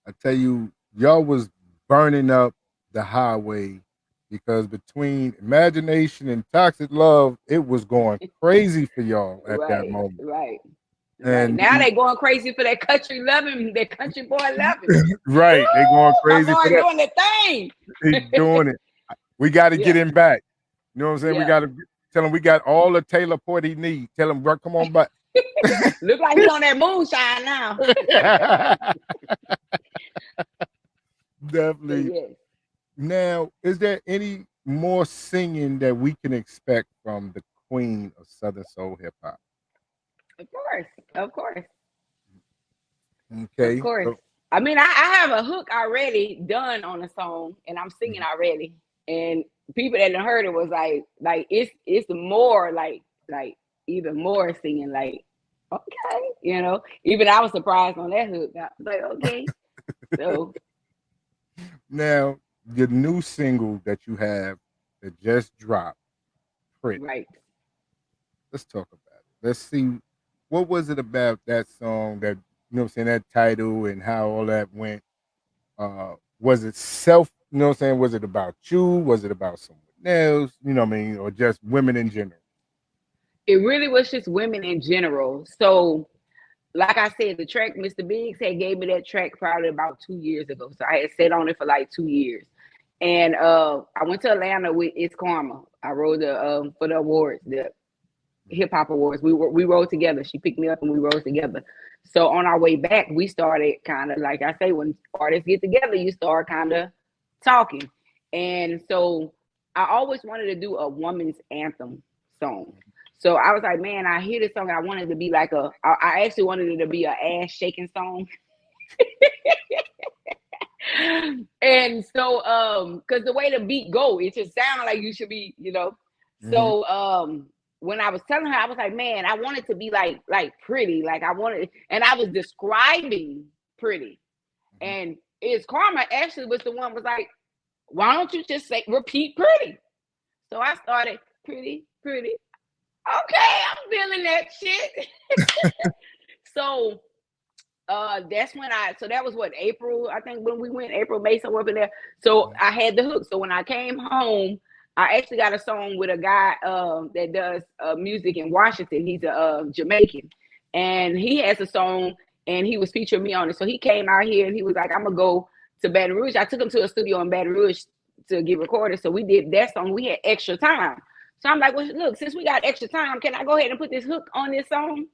I tell you, y'all was burning up the highway, because between Imagination and Toxic Love, it was going crazy for y'all at that moment. Right. And now they going crazy for that country loving, that country boy loving. Right. They going crazy my boy for that. doing the thing. He's doing it. We got to get him back. You know what I'm saying? We got to tell him we got all the Taylor Port he needs. Tell him, bro, come on back. Look like he's on that moonshine now. Definitely. Yes. Now, is there any more singing that we can expect from the queen of Southern Soul hip hop? Of course. Okay. Of course. So, I mean, I have a hook already done on the song, and I'm singing already. And people that heard it was like it's more like even more singing, like, okay, even I was surprised on that hook. I was like, okay. So now the new single that you have that just dropped, Pretty. Right. Let's talk about it. Let's see, what was it about that song, that, that title and how all that went? Was it was it about you? Was it about someone else? Or just women in general? It really was just women in general. So like I said, the track, Mr. Biggs had gave me that track probably about 2 years ago. So I had sat on it for like 2 years. And I went to Atlanta with It's Karma. I rode for the awards, the hip hop awards. We rode together. She picked me up and we rode together. So on our way back, we started kind of, like I say, when artists get together, you start kind of talking. And so I always wanted to do a woman's anthem song. So I was like, man, I hear this song. I wanted it to be like I actually wanted it to be an ass shaking song. And so, cause the way the beat go, it just sounds like you should be, So when I was telling her, I was like, man, I want it to be like pretty, like I wanted, and I was describing pretty. And It's Karma actually was the one was like, why don't you just repeat pretty? So I started pretty. Okay, I'm feeling that shit. So that's when that was what, April, I think, when we went, April, May, somewhere up in there. So I had the hook. So when I came home, I actually got a song with a guy that does music in Washington. He's a Jamaican, and he has a song, and he was featuring me on it. So he came out here and he was like, I'm gonna go to Baton Rouge. I took him to a studio in Baton Rouge to get recorded. So we did that song. We had extra time. So I'm like, well, look, since we got extra time, can I go ahead and put this hook on this song?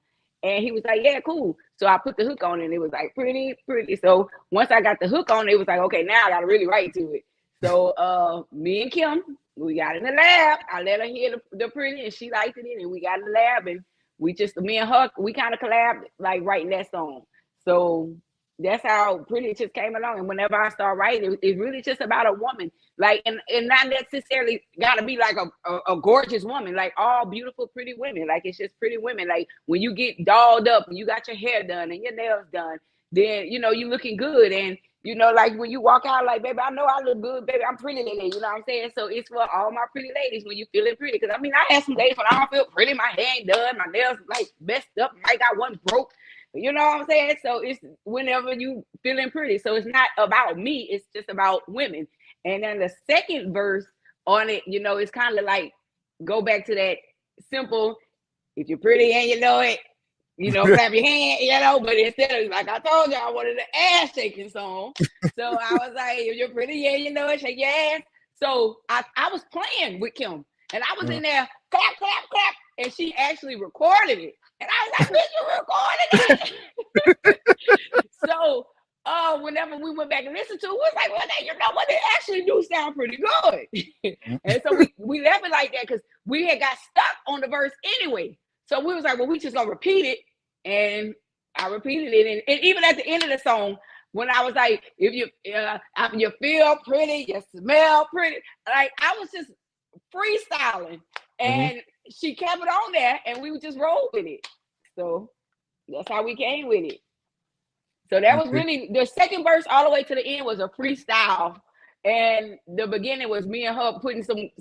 And he was like, yeah, cool. So I put the hook on it, and it was like pretty. So once I got the hook on, it was like, okay, now I got to really write to it. So me and Kim, we got in the lab. I let her hear the pretty, and she liked it, and we got in the lab, and me and her, we kind of collabed, like writing that song. So that's how pretty just came along. And whenever I start writing, it's really just about a woman, like, and not necessarily got to be like a gorgeous woman, like all beautiful, pretty women. Like, it's just pretty women. Like when you get dolled up and you got your hair done and your nails done, then, you looking good. And, like when you walk out, like, baby, I know I look good, baby, I'm pretty lady, you know what I'm saying? So it's for all my pretty ladies when you feeling pretty. Cause I mean, I had some days when I don't feel pretty, my hair ain't done, my nails like messed up, I got one broke. You know what I'm saying? So it's whenever you feeling pretty. So it's not about me. It's just about women. And then the second verse on it, it's kind of like go back to that simple. If you're pretty and you know it, clap your hand, but instead of, like I told you, I wanted an ass shaking song. So I was like, if you're pretty and you know it, shake your ass. So I was playing with Kim, and I was in there, clap, clap, clap, and she actually recorded it. And I was like, bitch, you recorded it? So whenever we went back and listened to it, we was like, well, what, it actually do sound pretty good. And so we left it like that because we had got stuck on the verse anyway. So we was like, well, we just gonna repeat it. And I repeated it. And even at the end of the song, when I was like, if you feel pretty, you smell pretty, like I was just freestyling. And she kept it on there and we would just roll with it. So that's how we came with it. So that was really, the second verse all the way to the end was a freestyle. And the beginning was me and her putting some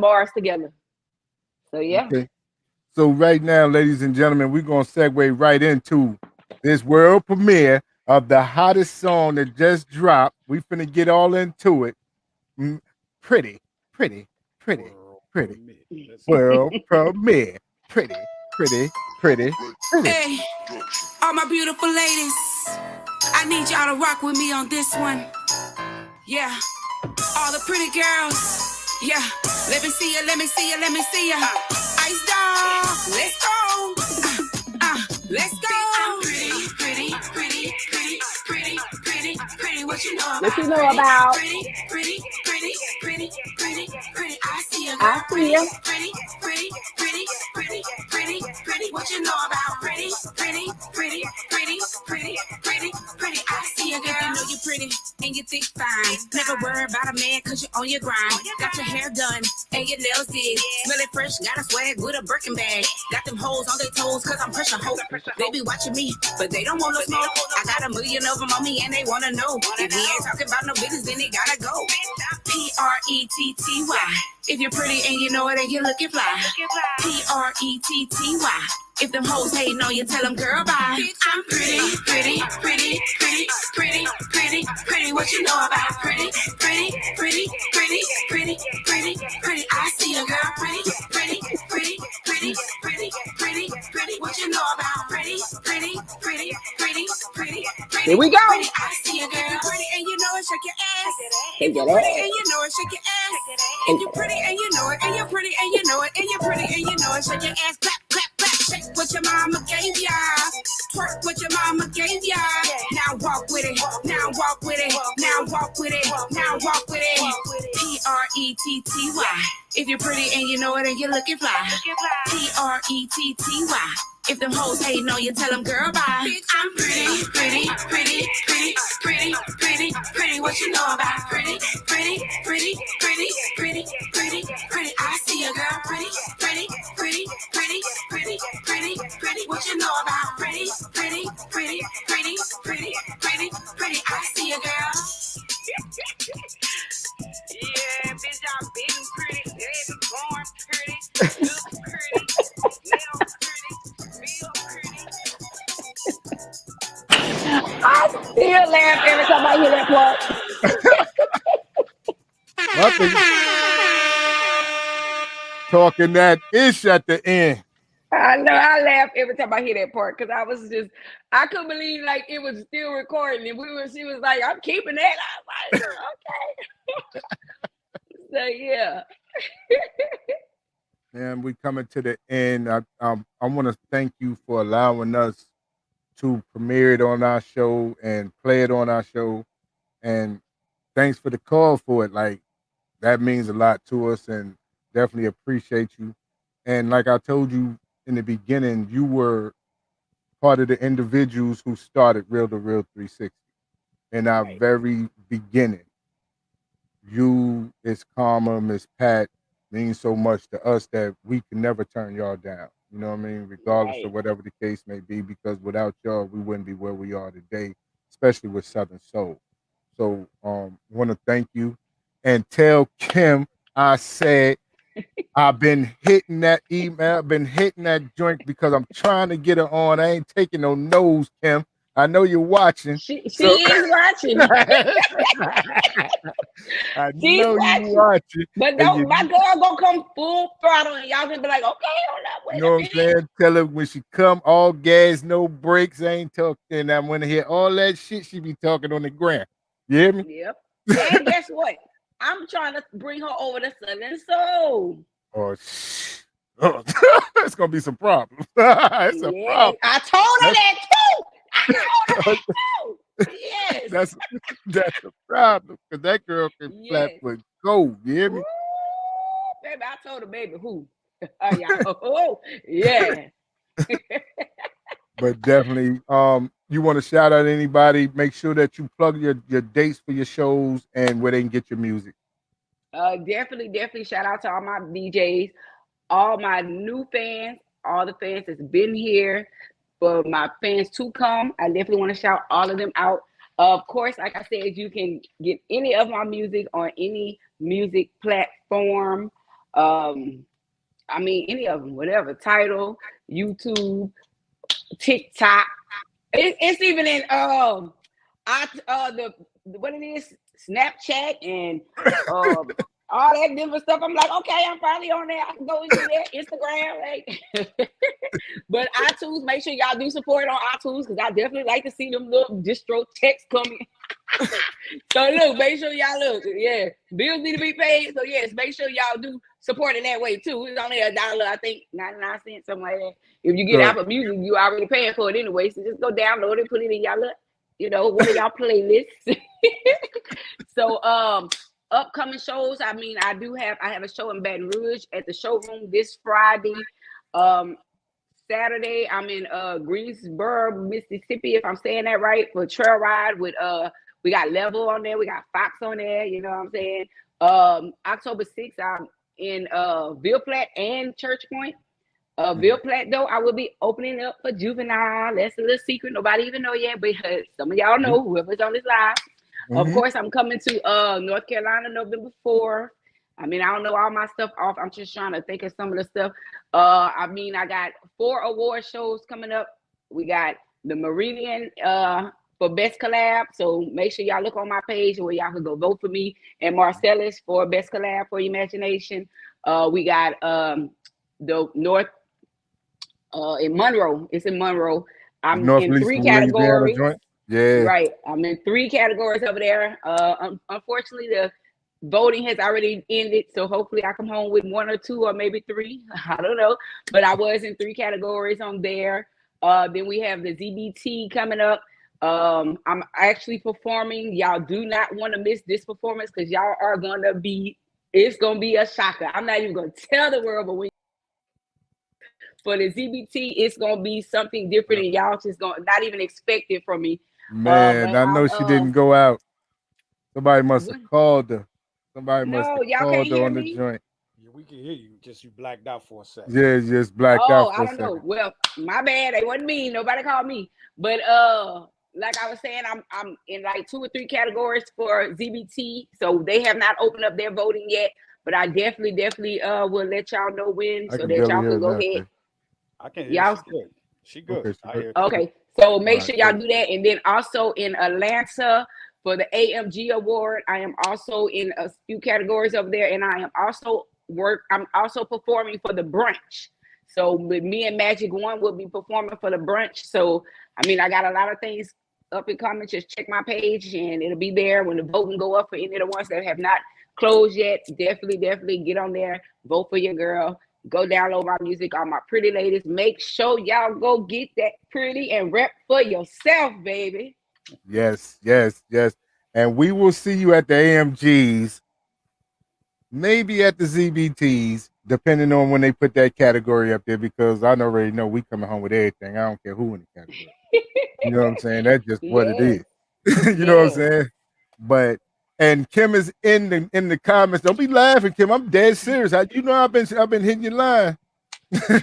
bars together. So yeah. Okay. So right now, ladies and gentlemen, we're going to segue right into this world premiere of the hottest song that just dropped. We finna get all into it. Pretty. World premiere. Pretty. Hey, all my beautiful ladies, I need y'all to rock with me on this one. Yeah, all the pretty girls. Yeah, let me see ya. icedoll, let's go. Let's go. I'm pretty. What you know about? What you know about? Pretty. I see ya. I see ya. Pretty. What you know about? Pretty. I see ya, girl. You know you're pretty and you think fine. Never worry about a man cause you're on your grind. Got your hair done and your nails did. Smelling fresh, got a swag with a Birkin bag. Got them hoes on their toes cause I'm pressure hope. They be watching me, but they don't want no smoke. I got 1 million of them on me and they wanna know. If he ain't talking about no business, then they gotta go. Pretty. If you're pretty and you know it and you're looking fly. Pretty. If them hoes hating on you, tell them girl bye. I'm pretty. What you know about pretty? I see a girl pretty. What you know about pretty? Here we go. I see a girl pretty and you know it, shake your ass. If you're pretty and you know it, shake your ass. If you're pretty and you know it, and you're pretty and you know it, and you're pretty and you know it, shake your ass, clap. Shake what your mama gave ya. Twerk what your mama gave ya. Now walk with it. Pretty. If you're pretty and you know it and you're looking fly. Pretty. If them hoes hating on you, tell them girl bye. I'm pretty. What you know about pretty? I see a girl pretty. What you know about pretty? I see a girl. Yeah, bitch, I've been pretty. They been born pretty. Look pretty. Smell pretty. Feel pretty. I still laugh every time I hear that part. Talking that ish at the end. I know, I laugh every time I hear that part because I couldn't believe like it was still recording and she was like, I'm keeping that. I was like, okay. So yeah. And we coming to the end. I want to thank you for allowing us to premiere it on our show and play it on our show. And thanks for the call for it. Like, that means a lot to us and definitely appreciate you. And like I told you in the beginning, you were part of the individuals who started Real2reel360 in our very beginning. You, Miss Karma, Miss Pat, means so much to us that we can never turn y'all down. You know what I mean? Regardless of whatever the case may be, because without y'all, we wouldn't be where we are today, especially with Southern Soul. So want to thank you and tell Kim I said I've been hitting that email, I've been hitting that joint because I'm trying to get her on. I ain't taking no no's, Kim. I know you're watching. She is watching. I She's know you watching. watching. But and you, my girl gonna come full throttle and y'all gonna be like, okay, hold up, you wait know a what I'm minute. saying? Tell her when she come, all gas, no brakes, ain't talking. And I'm gonna hear all that shit she be talking on the ground. You hear me? Yep. And guess what? I'm trying to bring her over to Southern Soul. Oh, it's gonna be some problems. It's a problem. I told her that too. I told her that too. Yes. That's a problem because that girl can flat foot go. You hear me? Ooh, baby, I told her, baby, who? Yeah. Oh, yeah. But definitely, you want to shout out anybody? Make sure that you plug your dates for your shows and where they can get your music. Definitely shout out to all my DJs, all my new fans, all the fans that's been here. For my fans to come, I definitely want to shout all of them out. Of course, like I said, you can get any of my music on any music platform. I mean, any of them, whatever. Tidal, YouTube, TikTok. It's even in what it is, Snapchat and all that different stuff. I'm like, okay, I'm finally on there. I can go into there, Instagram, like. But iTunes, make sure y'all do support on iTunes because I definitely like to see them little distro texts coming. So look, make sure y'all look. Yeah, bills need to be paid. So yes, make sure y'all do support in that way too. It's only $1, I think, 99 cents, something like that. If you get Apple Music, you already paying for it anyway. So just go download it, put it in y'all one of y'all playlists. So upcoming shows. I mean, I have a show in Baton Rouge at the showroom this Friday. Saturday, I'm in Greensboro, Mississippi, if I'm saying that right, for trail ride with we got Level on there, we got Fox on there, you know what I'm saying? October 6th, I'm in Ville Platte and Church Point. Ville Platte, though, I will be opening up for Juvenile. That's a little secret. Nobody even know yet, but some of y'all know, whoever's on this live. Of course, I'm coming to North Carolina November 4th. I mean, I don't know all my stuff off. I'm just trying to think of some of the stuff. I mean, I got 4 award shows coming up. We got the Meridian for Best Collab. So make sure y'all look on my page where y'all can go vote for me and Marcellus for Best Collab for Imagination. We got the North in Monroe. It's in Monroe. I'm in 3 categories. Yeah. Right. I'm in 3 categories over there. Unfortunately, the voting has already ended, so hopefully I come home with 1 or 2 or maybe 3. I don't know, but I was in 3 categories on there. Then we have the ZBT coming up. I'm actually performing. Y'all do not want to miss this performance because y'all are gonna be. It's gonna be a shocker. I'm not even gonna tell the world, but when for the ZBT, it's gonna be something different, and y'all just gonna not even expect it from me. Man, I know she didn't go out. Somebody must have called her. Somebody must have y'all called can't her hear on the me? joint. Yeah, we can hear you. Just you blacked out for a second. Yeah, just blacked out for I a don't second. know. Well, my bad. It wasn't me. Nobody called me. But like I was saying, I'm in like 2 or 3 categories for ZBT. So they have not opened up their voting yet. But I definitely will let y'all know when so that y'all can go ahead. I can hear y'all. She good. Okay. So make sure y'all do that. And then also in Atlanta for the AMG Award, I am also in a few categories over there. And I'm also performing for the brunch. So with me and Magic One will be performing for the brunch. So, I mean, I got a lot of things up and coming. Just check my page and it'll be there when the voting go up for any of the ones that have not closed yet. Definitely get on there. Vote for your girl. Go download my music, all my pretty ladies. Make sure y'all go get that pretty and rep for yourself, baby. Yes. And we will see you at the AMGs, maybe at the ZBTs, depending on when they put that category up there, because I already know we coming home with everything. I don't care who in the category. You know what I'm saying? That's just what it is. You know what I'm saying? But and Kim is in the comments. Don't be laughing, Kim. I'm dead serious. You know I've been hitting your line.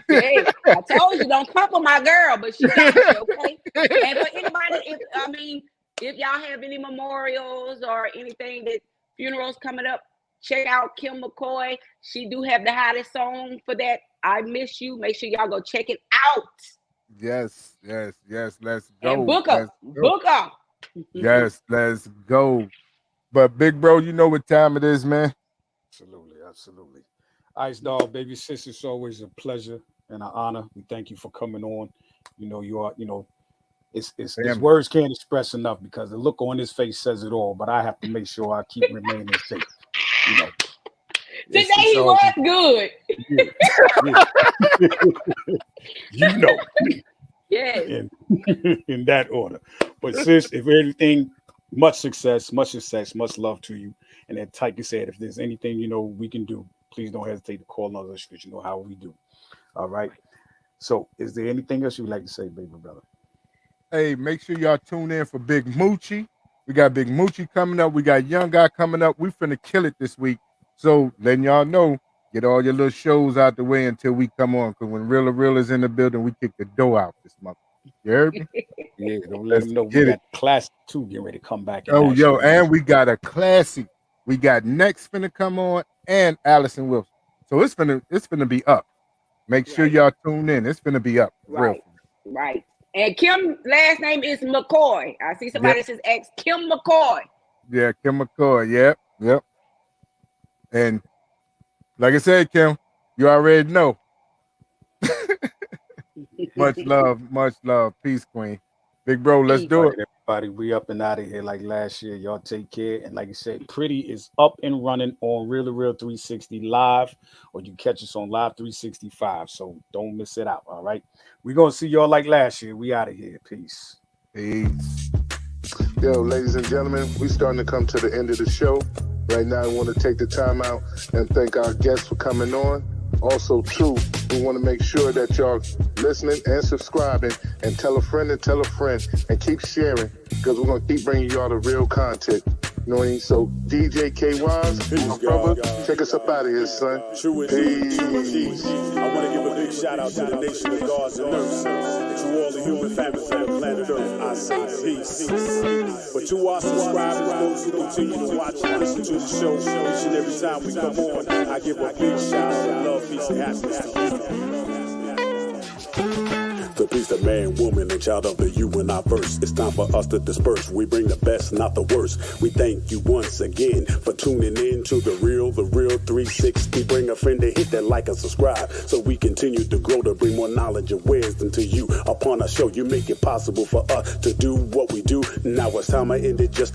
Hey, I told you don't crumple my girl, but she got you, okay? And for anybody, if y'all have any memorials or anything that funerals coming up, check out Kim McCoy. She do have the hottest song for that. I Miss You. Make sure y'all go check it out. Yes. Let's go. And book Let's up. go. Book up. Yes, let's go. But big bro, you know what time it is, man. Absolutely. Ice Doll, baby sis, it's always a pleasure and an honor. We thank you for coming on. You know, you are, it's words can't express enough because the look on his face says it all, but I have to make sure I keep remaining safe. Today he was good. Yeah. Yes. In that order. But sis, if anything, much success, much love to you. And then, like you said, if there's anything we can do, please don't hesitate to call us because you know how we do. All right. So, is there anything else you would like to say, baby brother? Hey, make sure y'all tune in for Big Moochie. We got Big Moochie coming up. We got Young Guy coming up. We finna kill it this week. So, letting y'all know, get all your little shows out the way until we come on. Because when Real is in the building, we kick the dough out this month. You heard me? Yeah, don't let them know we got Classic 2 getting ready to come back. And we got a classic. We got Next finna come on and Allison Wilson. So it's finna be up. Make sure y'all tune in. It's finna be up. Right. And Kim last name is McCoy. I see somebody says X Kim McCoy. Yeah, Kim McCoy. Yep. And like I said, Kim, you already know. Much love. Peace, Queen. Big bro, let's do it. Everybody, we up and out of here like last year. Y'all take care. And like I said, Pretty is up and running on Real2reel360 live, or you catch us on Live 365. So don't miss it out. All right. We're going to see y'all like last year. We out of here. Peace. Yo, ladies and gentlemen, we starting to come to the end of the show. Right now, I want to take the time out and thank our guests for coming on. Also, too, we want to make sure that y'all listening and subscribing and tell a friend and keep sharing because we're going to keep bringing y'all the real content. You know what I mean? So, DJ K-Wise, my brother, take us up out of here, son. Peace. I want to give a big shout out to the nation of gods and earth. To all the human families on planet Earth, I say peace. But to our subscribers, those who continue to watch and listen to the show each and every time we come on, I give a big shout out of love, peace, and happiness to you. The peace of man, woman, and child of the you and I verse. It's time for us to disperse. We bring the best, not the worst. We thank you once again for tuning in to the Real 360. Bring a friend to hit that like and subscribe so we continue to grow to bring more knowledge and wisdom to you. Upon our show, you make it possible for us to do what we do. Now it's time I end it just